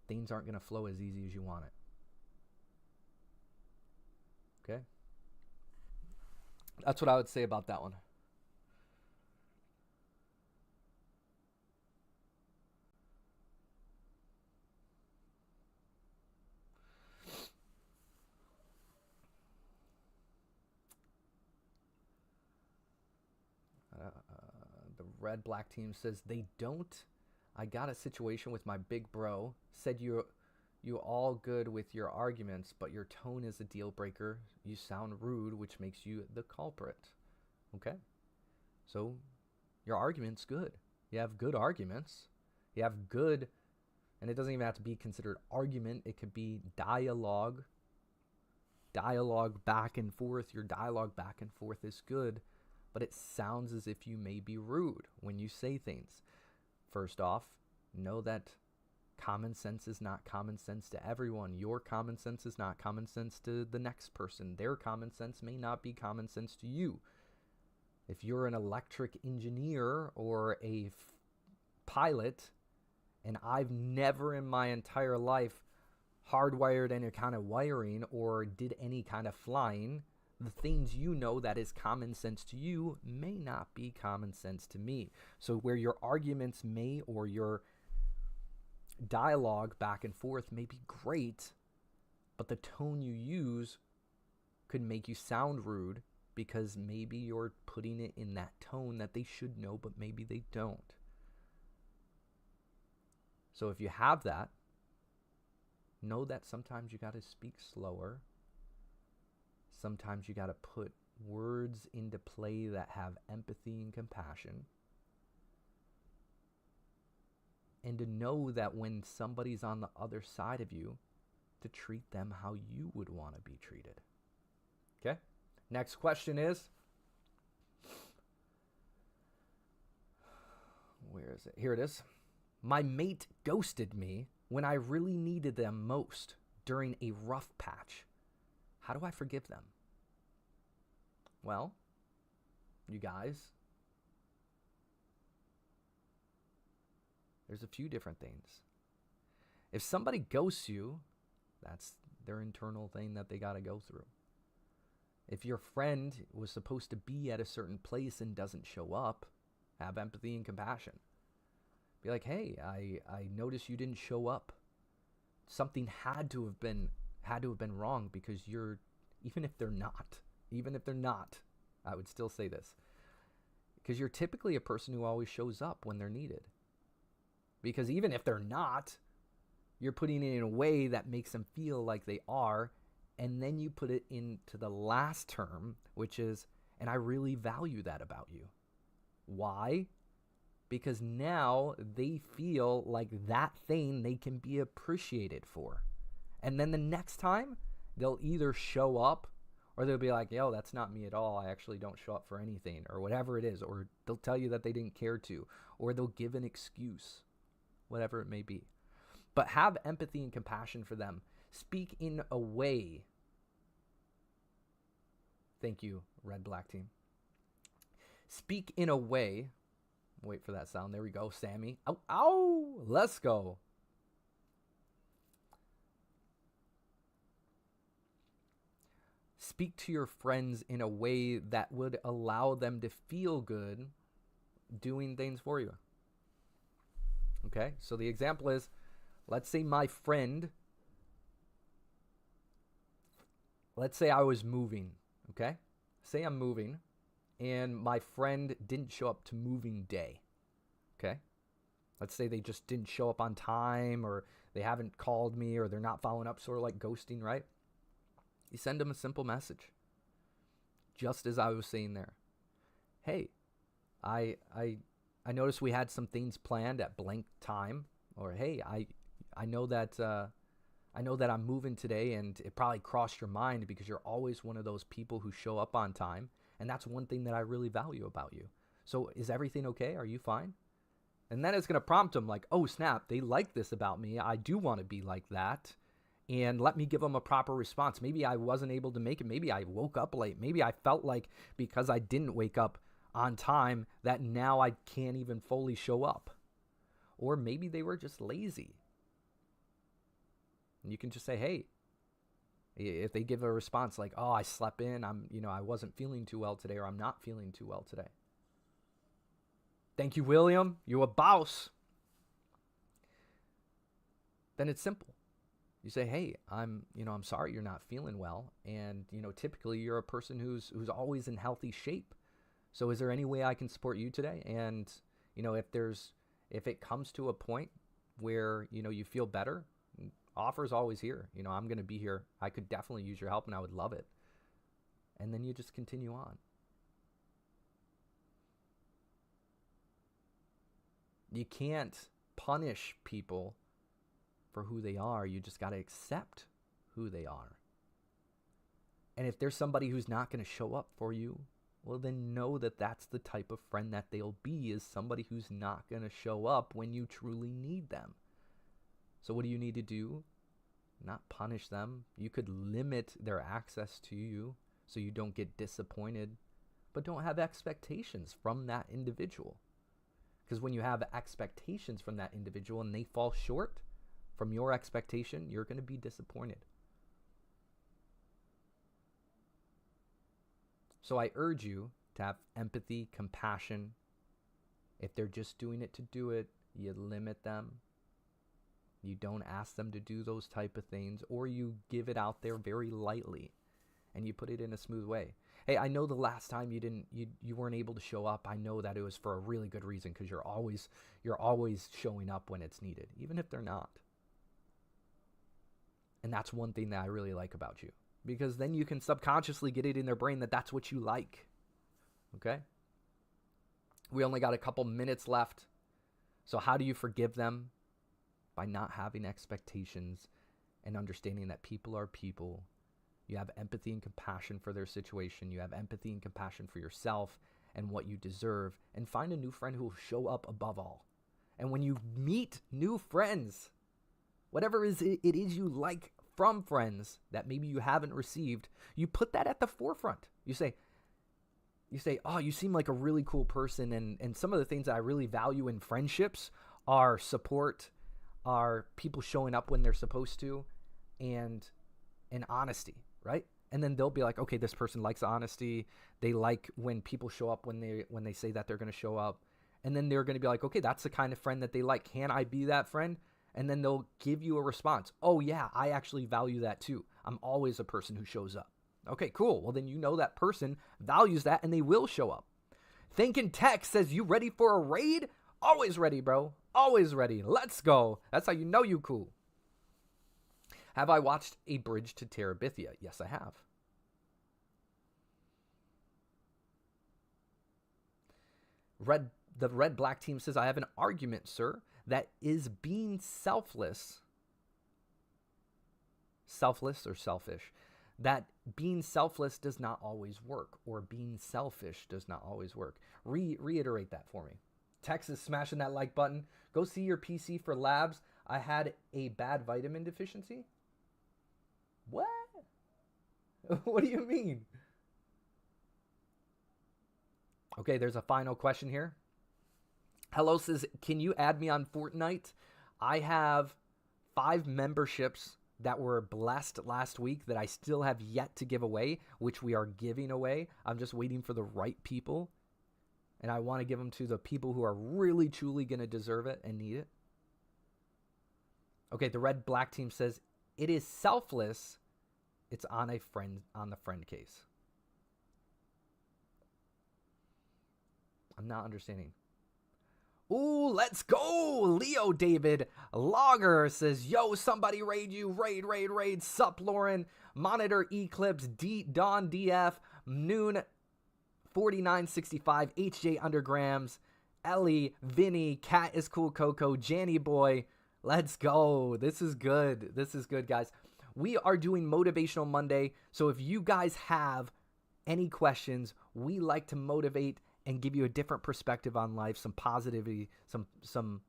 things aren't going to flow as easy as you want it. Okay? That's what I would say about that one. The red black team says they don't. I got a situation with my big bro. Said you all good with your arguments, but your tone is a deal breaker. You sound rude, which makes you the culprit. Okay? So your argument's good. You have good arguments. You have good, and it doesn't even have to be considered argument. It could be dialogue. Dialogue back and forth. Your dialogue back and forth is good, but it sounds as if you may be rude when you say things. First off, know that common sense is not common sense to everyone. Your common sense is not common sense to the next person. Their common sense may not be common sense to you. If you're an electric engineer or a pilot, and I've never in my entire life hardwired any kind of wiring or did any kind of flying, the things you know that is common sense to you may not be common sense to me. So where your arguments may, or your dialogue back and forth may be great, but the tone you use could make you sound rude because maybe you're putting it in that tone that they should know, but maybe they don't. So if you have that, know that sometimes you got to speak slower. Sometimes you got to put words into play that have empathy and compassion. And to know that when somebody's on the other side of you, to treat them how you would want to be treated. Okay? Next question is, where is it? Here it is. My mate ghosted me when I really needed them most during a rough patch. How do I forgive them? Well, you guys, there's a few different things. If somebody ghosts you, that's their internal thing that they got to go through. If your friend was supposed to be at a certain place and doesn't show up, have empathy and compassion. Be like, hey, I noticed you didn't show up. Something had to have been wrong, because you're, even if they're not, I would still say this, because you're typically a person who always shows up when they're needed. Because even if they're not, you're putting it in a way that makes them feel like they are, and then you put it into the last term, which is, and I really value that about you. Why? Because now they feel like that thing they can be appreciated for. And then the next time, they'll either show up, or they'll be like, yo, that's not me at all. I actually don't show up for anything, or whatever it is. Or they'll tell you that they didn't care to, or they'll give an excuse, whatever it may be. But have empathy and compassion for them. Speak in a way. Thank you, red black team. Speak in a way. Wait for that sound. There we go, Sammy. Ow, ow, let's go. Speak to your friends in a way that would allow them to feel good doing things for you. Okay, so the example is, let's say my friend, let's say I was moving, okay? Say I'm moving and my friend didn't show up to moving day, okay? Let's say they just didn't show up on time, or they haven't called me, or they're not following up, sort of like ghosting, right? You send them a simple message, just as I was saying there. Hey, I noticed we had some things planned at blank time, or hey, I know that I'm moving today, and it probably crossed your mind because you're always one of those people who show up on time, and that's one thing that I really value about you. So is everything okay? Are you fine? And then it's going to prompt them like, oh, snap, they like this about me. I do want to be like that. And let me give them a proper response. Maybe I wasn't able to make it. Maybe I woke up late. Maybe I felt like because I didn't wake up on time that now I can't even fully show up. Or maybe they were just lazy. And you can just say, hey, if they give a response like, oh, I slept in, I wasn't feeling too well today, or I'm not feeling too well today. Thank you, William. You a boss. Then it's simple. You say, hey, I'm sorry you're not feeling well. And, typically you're a person who's always in healthy shape. So is there any way I can support you today? And, if it comes to a point where, you feel better, offer's always here. I'm going to be here. I could definitely use your help and I would love it. And then you just continue on. You can't punish people for who they are. You just got to accept who they are. And if there's somebody who's not going to show up for you, well, then know that that's the type of friend that they'll be, is somebody who's not going to show up when you truly need them. So what do you need to do? Not punish them. You could limit their access to you so you don't get disappointed, but don't have expectations from that individual. Because when you have expectations from that individual and they fall short from your expectation, you're going to be disappointed. So I urge you to have empathy, compassion. If they're just doing it to do it, you limit them. You don't ask them to do those type of things, or you give it out there very lightly and you put it in a smooth way. Hey, I know the last time you weren't able to show up. I know that it was for a really good reason, because you're always showing up when it's needed, even if they're not. And that's one thing that I really like about you, because then you can subconsciously get it in their brain that that's what you like. Okay? We only got a couple minutes left. So how do you forgive them? By not having expectations and understanding that people are people. You have empathy and compassion for their situation. You have empathy and compassion for yourself and what you deserve. And find a new friend who will show up above all. And when you meet new friends, whatever it is you like from friends that maybe you haven't received, you put that at the forefront. You say, oh, you seem like a really cool person. And some of the things that I really value in friendships are support, are people showing up when they're supposed to, and honesty, right? And then they'll be like, okay, this person likes honesty. They like when people show up when they say that they're going to show up. And then they're going to be like, okay, that's the kind of friend that they like. Can I be that friend? And then they'll give you a response. Oh yeah, I actually value that too. I'm always a person who shows up. Okay, cool. Well, then you know that person values that and they will show up. Thinking Tech says, you ready for a raid? Always ready, bro. Always ready. Let's go. That's how you know you cool. Have I watched A Bridge to Terabithia? Yes, I have. The red black team says, I have an argument, sir, that is being selfless or selfish, that being selfless does not always work, or being selfish does not always work. Reiterate that for me. Texas smashing that like button. Go see your PC for labs. I had a bad vitamin deficiency. What? What do you mean? Okay, there's a final question here. Hello says, can you add me on Fortnite? I have 5 memberships that were blessed last week that I still have yet to give away, which we are giving away. I'm just waiting for the right people. And I want to give them to the people who are really, truly going to deserve it and need it. Okay, the red black team says it is selfless. It's on the friend case. I'm not understanding. Ooh, let's go. Leo David Logger says, yo, somebody raid you. Raid. Sup, Lauren. Monitor Eclipse. Dawn DF. Noon 4965. HJ Undergrams. Ellie. Vinny. Cat is cool. Coco. Janny Boy. Let's go. This is good. Guys. We are doing Motivational Monday. So if you guys have any questions, we like to motivate and give you a different perspective on life, some positivity, some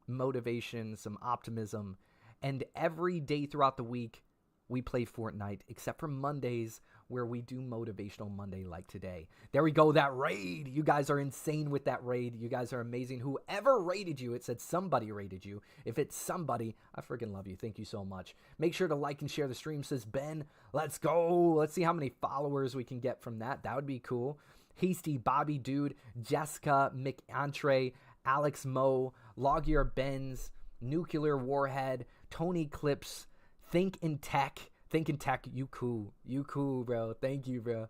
motivation, some optimism. And every day throughout the week, we play Fortnite, except for Mondays where we do Motivational Monday like today. There we go, that raid. You guys are insane with that raid. You guys are amazing. Whoever raided you, it said somebody raided you. If it's somebody, I freaking love you. Thank you so much. Make sure to like and share the stream, says Ben. Let's go. Let's see how many followers we can get from that. That would be cool. Hasty, Bobby Dude, Jessica, McEntre, Alex Moe, Loggear Benz, Nuclear Warhead, Tony Clips, Think in Tech, you cool, bro. Thank you, bro.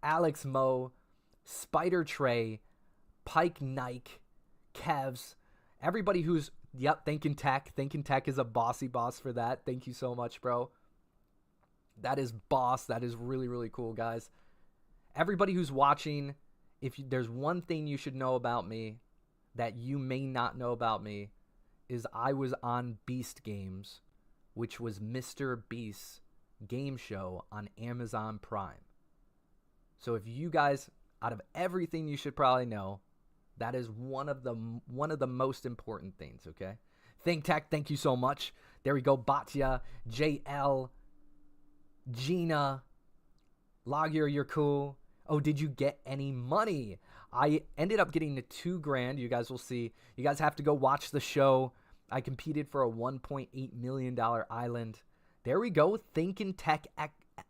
Alex Moe, Spider Trey, Pike Nike, Kevs, everybody who's, Think in Tech is a bossy boss for that. Thank you so much, bro. That is boss. That is really, really cool, guys. Everybody who's watching, there's one thing you should know about me that you may not know about me, is I was on Beast Games, which was Mr. Beast's game show on Amazon Prime. So if you guys, out of everything you should probably know, that is one of the most important things, okay? Think Tech, thank you so much. There we go. Batya, JL, Gina, Loggear, you're cool. Oh, did you get any money? I ended up getting the $2,000. You guys will see. You guys have to go watch the show. I competed for a $1.8 million island. There we go. Thinkin' Tech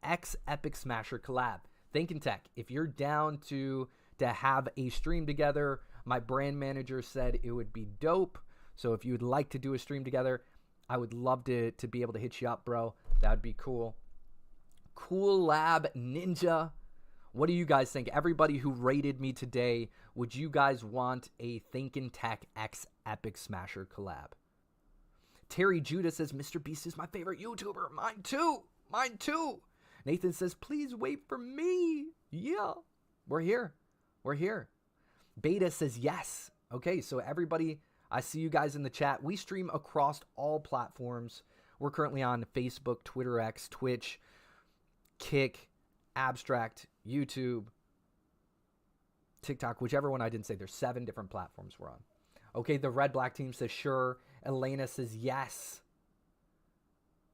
X Epic Smasher collab. Thinkin' Tech. If you're down to have a stream together, my brand manager said it would be dope. So if you would like to do a stream together, I would love to be able to hit you up, bro. That would be cool. Cool Lab Ninja. What do you guys think? Everybody who rated me today, would you guys want a Thinkin' Tech X Epic Smasher collab? Terry Judah says, Mr. Beast is my favorite YouTuber. Mine too. Nathan says, please wait for me. Yeah, we're here. Beta says, yes. Okay, so everybody, I see you guys in the chat. We stream across all platforms. We're currently on Facebook, Twitter X, Twitch, Kick, Abstract, YouTube, TikTok, whichever one I didn't say. There's 7 different platforms we're on. Okay, the red black team says sure. Elena says yes.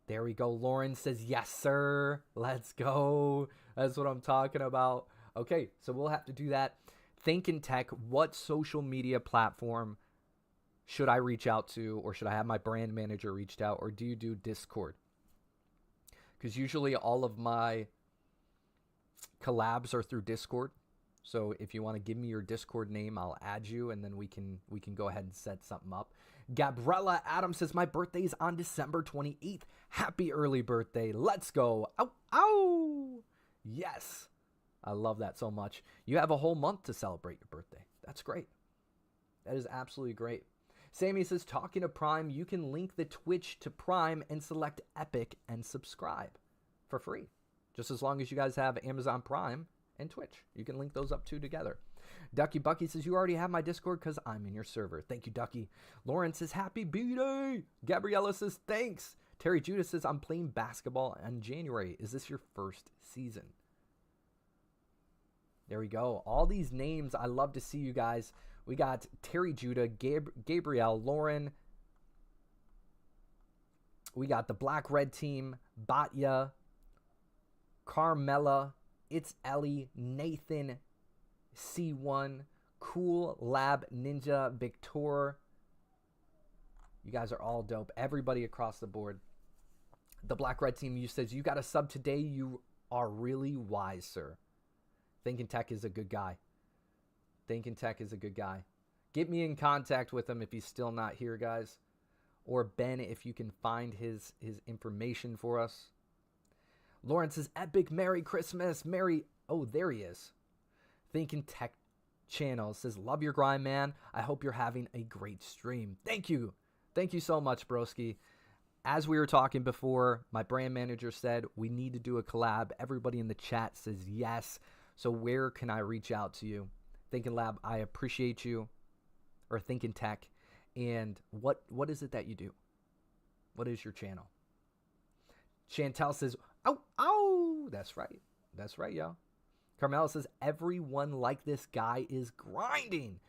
There we go. Lauren says yes, sir. Let's go. That's what I'm talking about. Okay, so we'll have to do that. Thinkin' Tech, what social media platform should I reach out to, or should I have my brand manager reached out, or do you do Discord? Because usually all of my collabs are through Discord. So if you want to give me your Discord name, I'll add you, and then we can go ahead and set something up. Gabriella Adams says, my birthday is on December 28th. Happy early birthday. Let's go. Ow, ow. Yes. I love that so much. You have a whole month to celebrate your birthday. That's great. That is absolutely great. Sammy says, talking to Prime, you can link the Twitch to Prime and select Epic and subscribe for free. Just as long as you guys have Amazon Prime and Twitch. You can link those up two together. Ducky Bucky says, you already have my Discord because I'm in your server. Thank you, Ducky. Lauren says, happy B-Day. Gabriella says, thanks. Terry Judah says, I'm playing basketball in January. Is this your first season? There we go. All these names, I love to see you guys. We got Terry Judah, Gabrielle, Lauren. We got the Black Red Team, Batya, Carmela, It's Ellie, Nathan, C1, Cool Lab Ninja, Victor. You guys are all dope. Everybody across the board. The Black Red Team, you says, you got a sub today. You are really wise, sir. Thinkin' Tech is a good guy. Thinkin' Tech is a good guy. Get me in contact with him if he's still not here, guys. or Ben, if you can find his information for us. Lauren says, epic Merry Christmas. Oh, there he is. Thinking Tech Channel says, love your grind, man. I hope you're having a great stream. Thank you. Thank you so much, broski. As we were talking before, my brand manager said we need to do a collab. Everybody in the chat says yes. So where can I reach out to you? Thinking Lab, I appreciate you. Or Thinking Tech. And what is it that you do? What is your channel? Chantel says, ow. That's right. That's right, y'all. Carmela says, everyone like this guy is grinding.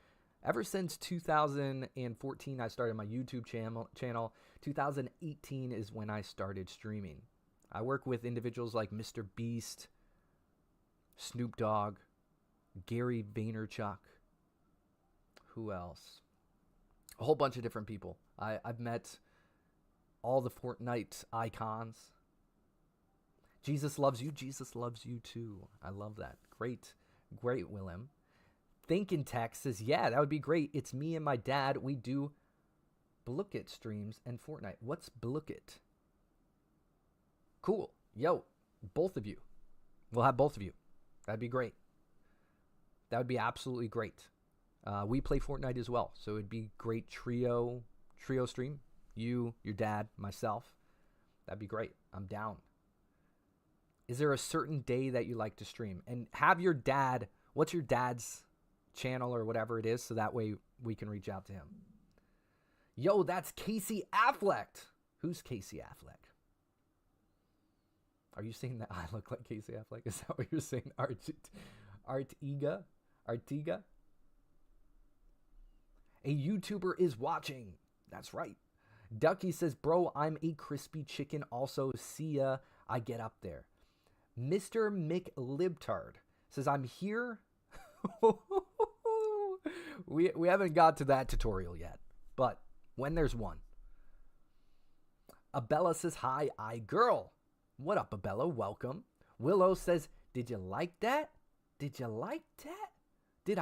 Ever since 2014, I started my YouTube channel. 2018 is when I started streaming. I work with individuals like Mr. Beast, Snoop Dogg, Gary Vaynerchuk. Who else? A whole bunch of different people. I've met all the Fortnite icons. Jesus loves you. Jesus loves you too. I love that. Great, Willem. Thinking Tech says, yeah, that would be great. It's me and my dad. We do Blookit streams and Fortnite. What's Blookit? Cool. Yo, both of you. We'll have both of you. That'd be great. That would be absolutely great. We play Fortnite as well, so it'd be great trio stream. You, your dad, myself. That'd be great. I'm down. Is there a certain day that you like to stream? And have your dad, what's your dad's channel or whatever it is, so that way we can reach out to him. Yo, that's Casey Affleck. Who's Casey Affleck? Are you saying that I look like Casey Affleck? Is that what you're saying? Artiga? A YouTuber is watching. That's right. Ducky says, bro, I'm a crispy chicken. Also, see ya. I get up there. Mr. McLibtard says, I'm here. We haven't got to that tutorial yet, but when there's one. Abella says, hi, girl. What up, Abella? Welcome. Willow says, did you like that? Did I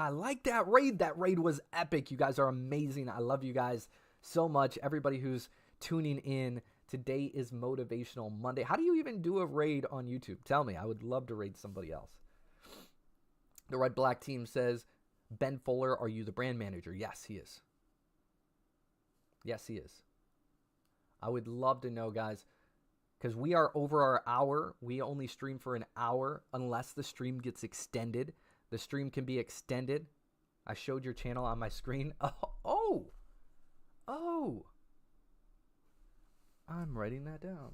like that raid? That raid was epic. You guys are amazing. I love you guys so much. Everybody who's tuning in. Today is Motivational Monday. How do you even do a raid on YouTube? Tell me. I would love to raid somebody else. The Red Black team says, Ben Fuller, are you the brand manager? Yes, he is. Yes, he is. I would love to know, guys, because we are over our hour. We only stream for an hour unless the stream gets extended. The stream can be extended. I showed your channel on my screen. Oh. I'm writing that down.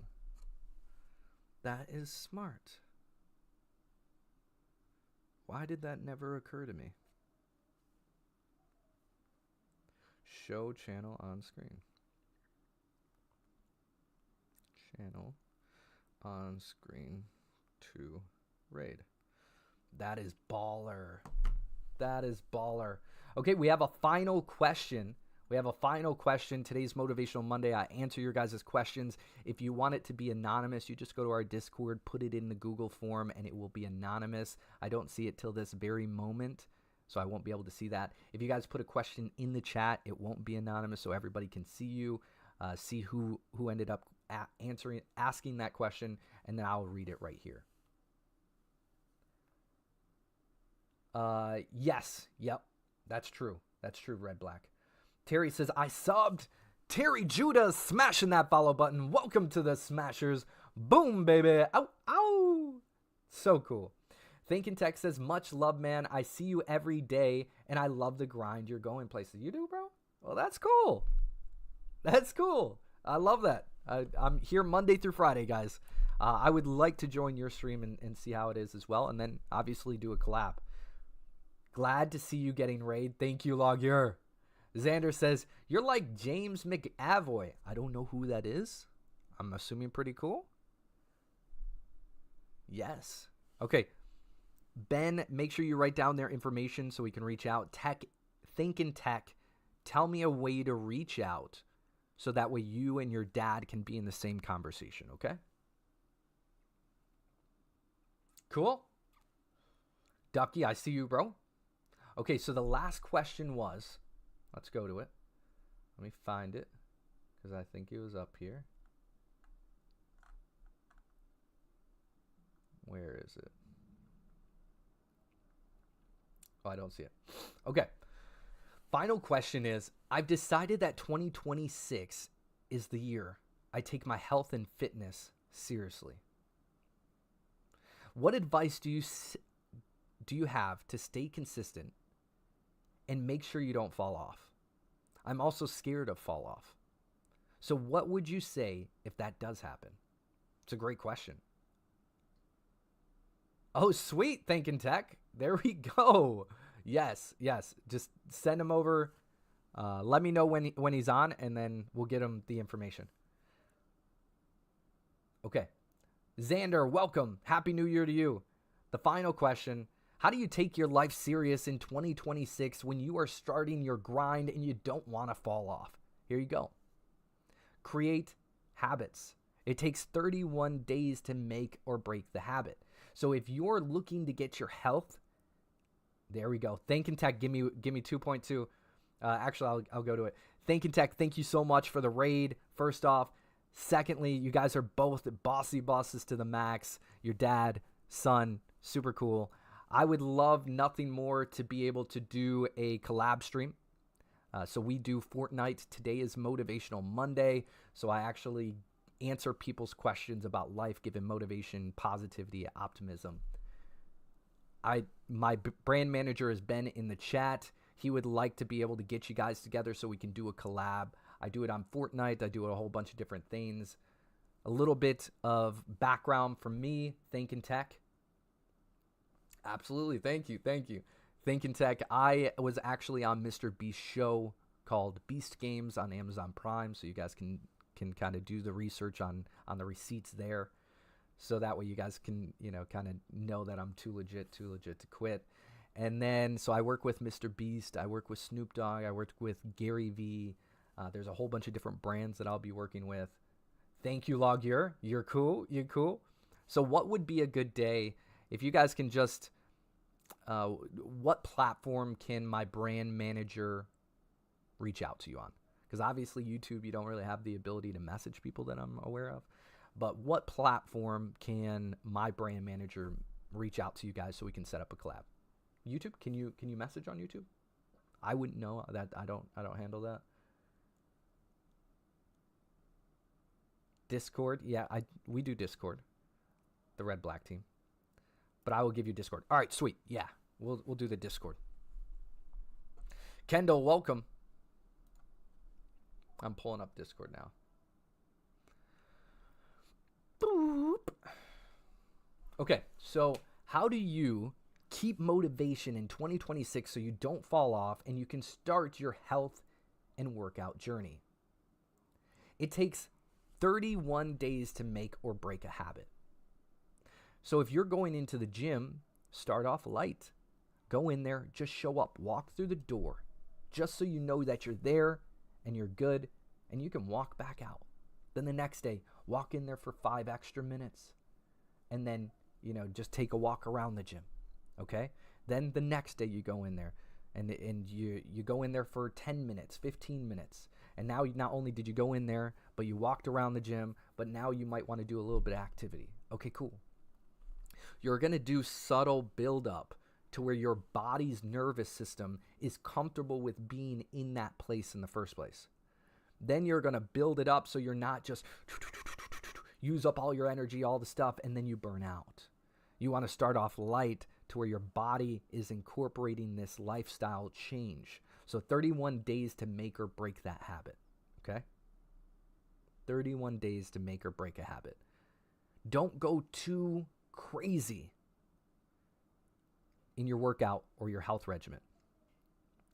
That is smart. Why did that never occur to me? Show channel on screen. Channel on screen to raid. That is baller. That is baller. Okay, we have a final question. Today's Motivational Monday. I answer your guys' questions. If you want it to be anonymous, you just go to our Discord, put it in the Google form, and it will be anonymous. I don't see it till this very moment, so I won't be able to see that. If you guys put a question in the chat, it won't be anonymous, so everybody can see you, see who ended up asking that question, and then I'll read it right here. Yes. Yep. That's true. Red Black. Terry says, I subbed. Terry Judah smashing that follow button. Welcome to the Smashers. Boom, baby. Ow. So cool. Thinking Tech says, much love, man. I see you every day, and I love the grind. You're going places. You do, bro? Well, that's cool. I love that. I'm here Monday through Friday, guys. I would like to join your stream and see how it is as well, and then obviously do a collab. Glad to see you getting raid. Thank you, Logger. Xander says, you're like James McAvoy. I don't know who that is. I'm assuming pretty cool. Yes. Okay. Ben, make sure you write down their information so we can reach out. Thinking Tech, tell me a way to reach out so that way you and your dad can be in the same conversation, okay? Cool. Ducky, I see you, bro. Okay, so the last question was, let's go to it. Let me find it. because I think it was up here. Where is it? Oh, I don't see it. Okay. Final question is, I've decided that 2026 is the year I take my health and fitness seriously. What advice do you have to stay consistent and make sure you don't fall off? I'm also scared of fall off. So what would you say if that does happen? It's a great question. Oh, sweet. Thinking Tech. There we go. Yes. Just send him over. Let me know when he's on, and then we'll get him the information. Okay. Xander, welcome. Happy New Year to you. The final question. How do you take your life serious in 2026 when you are starting your grind and you don't want to fall off? Here you go. Create habits. It takes 31 days to make or break the habit. So if you're looking to get your health, there we go. Thinking Tech, give me 2.2. Actually, I'll go to it. Thinking Tech, thank you so much for the raid. First off. Secondly, you guys are both bossy bosses to the max. Your dad, son, super cool. I would love nothing more to be able to do a collab stream. So we do Fortnite. Today is Motivational Monday. So I actually answer people's questions about life, giving motivation, positivity, optimism. My brand manager has been in the chat. He would like to be able to get you guys together so we can do a collab. I do it on Fortnite. I do a whole bunch of different things. A little bit of background from me, Thinking Tech. Absolutely. Thank you. Thinking Tech. I was actually on Mr. Beast's show called Beast Games on Amazon Prime, so you guys can kind of do the research on the receipts there. So that way you guys can, kind of know that I'm too legit to quit. And then, so I work with Mr. Beast. I work with Snoop Dogg. I work with Gary Vee. There's a whole bunch of different brands that I'll be working with. Thank you, Loggear. You're cool. So what would be a good day if you guys can just, what platform can my brand manager reach out to you on? Because obviously YouTube, you don't really have the ability to message people that I'm aware of. But what platform can my brand manager reach out to you guys so we can set up a collab? YouTube? Can you message on YouTube? I wouldn't know that. I don't handle that. Discord, yeah, we do Discord, the Red Black team, but I will give you Discord. All right, sweet, yeah, we'll do the Discord. Kendall, welcome. I'm pulling up Discord now. Boop. Okay, so how do you keep motivation in 2026 so you don't fall off and you can start your health and workout journey? It takes 31 days to make or break a habit. So if you're going into the gym, start off light. Go in there, just show up, walk through the door, just so you know that you're there and you're good and you can walk back out. Then the next day, walk in there for 5 extra minutes and then, just take a walk around the gym, okay? Then the next day you go in there and you go in there for 10 minutes, 15 minutes. And now not only did you go in there, but you walked around the gym, but now you might want to do a little bit of activity. Okay, cool. You're going to do subtle buildup to where your body's nervous system is comfortable with being in that place in the first place. Then you're going to build it up so you're not just use up all your energy, all the stuff, and then you burn out. You want to start off light to where your body is incorporating this lifestyle change. So 31 days to make or break that habit, okay? 31 days to make or break a habit. Don't go too crazy in your workout or your health regimen.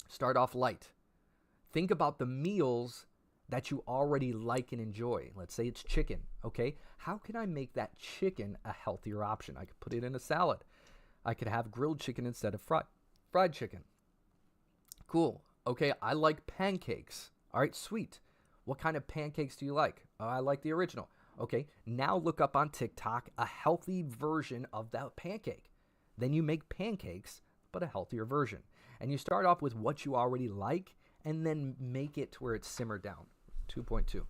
Start off light. Think about the meals that you already like and enjoy. Let's say it's chicken, okay? How can I make that chicken a healthier option? I could put it in a salad. I could have grilled chicken instead of fried chicken. Cool. Okay, I like pancakes. All right, sweet. What kind of pancakes do you like? Oh, I like the original. Okay, now look up on TikTok a healthy version of that pancake. Then you make pancakes, but a healthier version. And you start off with what you already like, and then make it to where it's simmered down. 2.2.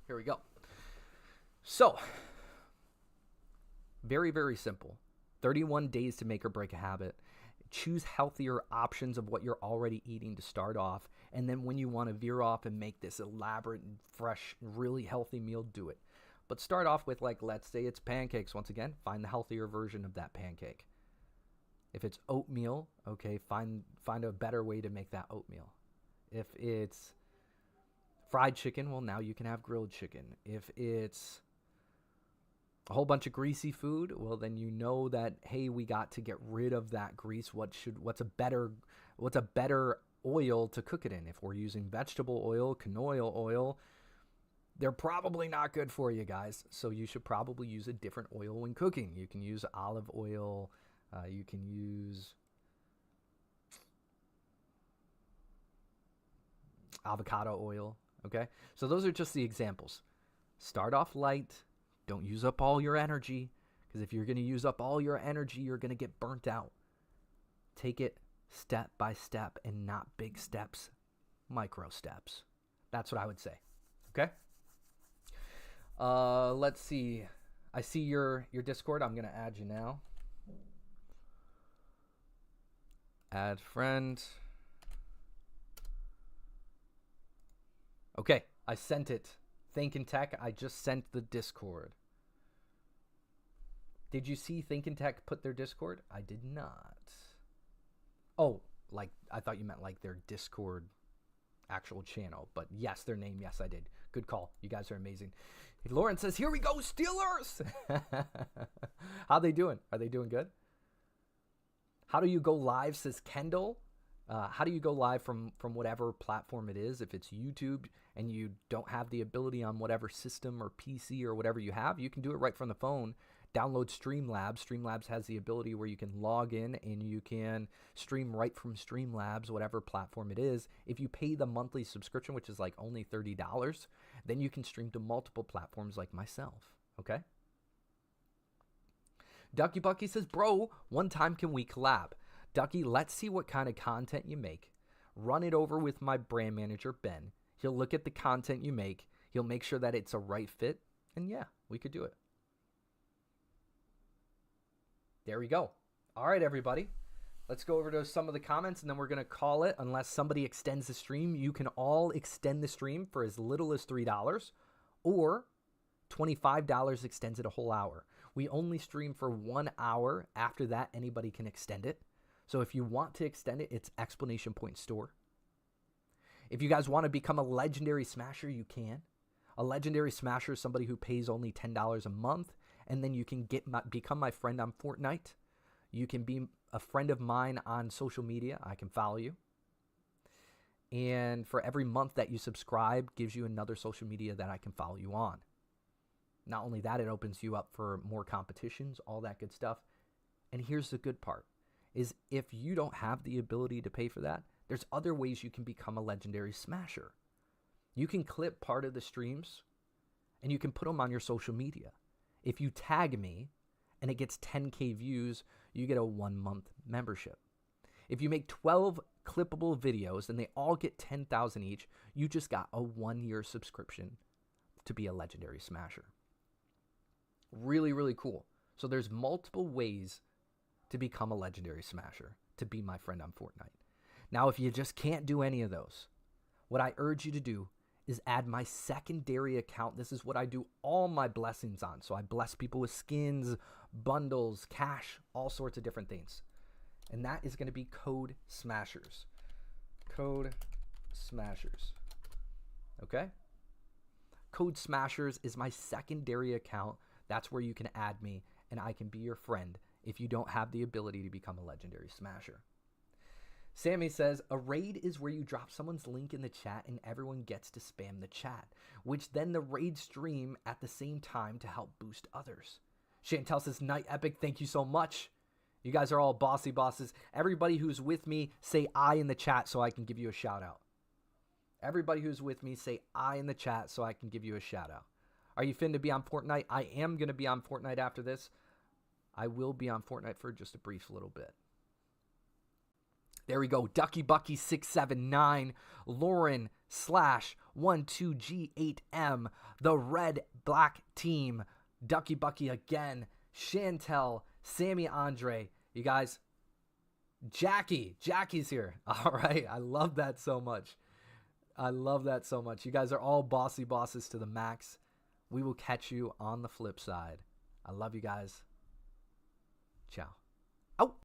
Here we go. So, very, very simple. 31 days to make or break a habit. Choose healthier options of what you're already eating to start off. And then when you want to veer off and make this elaborate and fresh, really healthy meal, do it. But start off with, like, let's say it's pancakes. Once again, find the healthier version of that pancake. If it's oatmeal, okay, find a better way to make that oatmeal. If it's fried chicken, well, now you can have grilled chicken. If it's a whole bunch of greasy food, well, then you know that, hey, we got to get rid of that grease. What's a better oil to cook it in? If we're using vegetable oil, canola oil, they're probably not good for you guys. So you should probably use a different oil when cooking. You can use olive oil. You can use avocado oil. Okay, so those are just the examples. Start off light. Don't use up all your energy, because if you're going to use up all your energy, you're going to get burnt out. Take it step by step and not big steps, micro steps. That's what I would say. Okay? Let's see. I see your Discord. I'm going to add you now. Add friend. Okay, I sent it. Think and Tech, I just sent the Discord. Did you see Think and Tech put their Discord? I did not. Oh, like, I thought you meant like their Discord actual channel. But yes, their name, yes, I did. Good call. You guys are amazing. Lauren says, here we go, Steelers! How they doing? Are they doing good? How do you go live, says Kendall. How do you go live from whatever platform it is? If it's YouTube and you don't have the ability on whatever system or PC or whatever you have, you can do it right from the phone. Download Streamlabs. Streamlabs has the ability where you can log in and you can stream right from Streamlabs, whatever platform it is. If you pay the monthly subscription, which is like only $30, then you can stream to multiple platforms like myself. Okay? Ducky Bucky says, bro, one time can we collab? Ducky, let's see what kind of content you make. Run it over with my brand manager, Ben. He'll look at the content you make. He'll make sure that it's a right fit. And yeah, we could do it. There we go. All right, everybody. Let's go over to some of the comments, and then we're going to call it. Unless somebody extends the stream, you can all extend the stream for as little as $3, or $25 extends it a whole hour. We only stream for 1 hour. After that, anybody can extend it. So if you want to extend it, it's exclamation point store. If you guys want to become a legendary smasher, you can. A legendary smasher is somebody who pays only $10 a month, and then you can become my friend on Fortnite. You can be a friend of mine on social media. I can follow you. And for every month that you subscribe, gives you another social media that I can follow you on. Not only that, it opens you up for more competitions, all that good stuff. And here's the good part, is if you don't have the ability to pay for that, there's other ways you can become a legendary smasher. You can clip part of the streams and you can put them on your social media. If you tag me and it gets 10K views, you get a 1-month membership. If you make 12 clippable videos and they all get 10,000 each, you just got a 1-year subscription to be a legendary smasher. Really, really cool. So there's multiple ways to become a legendary smasher, to be my friend on Fortnite. Now, if you just can't do any of those, what I urge you to do is add my secondary account. This is what I do all my blessings on. So I bless people with skins, bundles, cash, all sorts of different things. And that is going to be Code Smashers. Code Smashers. Okay? Code Smashers is my secondary account. That's where you can add me, and I can be your friend if you don't have the ability to become a legendary smasher. Sammy says, a raid is where you drop someone's link in the chat and everyone gets to spam the chat, which then the raid stream at the same time to help boost others. Chantel says, Night Epic, thank you so much. You guys are all bossy bosses. Everybody who's with me, say I in the chat so I can give you a shout out. Everybody who's with me, say I in the chat so I can give you a shout out. Are you fin to be on Fortnite? I am going to be on Fortnite after this. I will be on Fortnite for just a brief little bit. There we go. Ducky Bucky 679. Lauren / 12G8M, the Red Black Team, Ducky Bucky again, Chantel, Sammy Andre, you guys, Jackie's here. All right, I love that so much. You guys are all bossy bosses to the max. We will catch you on the flip side. I love you guys. Ciao.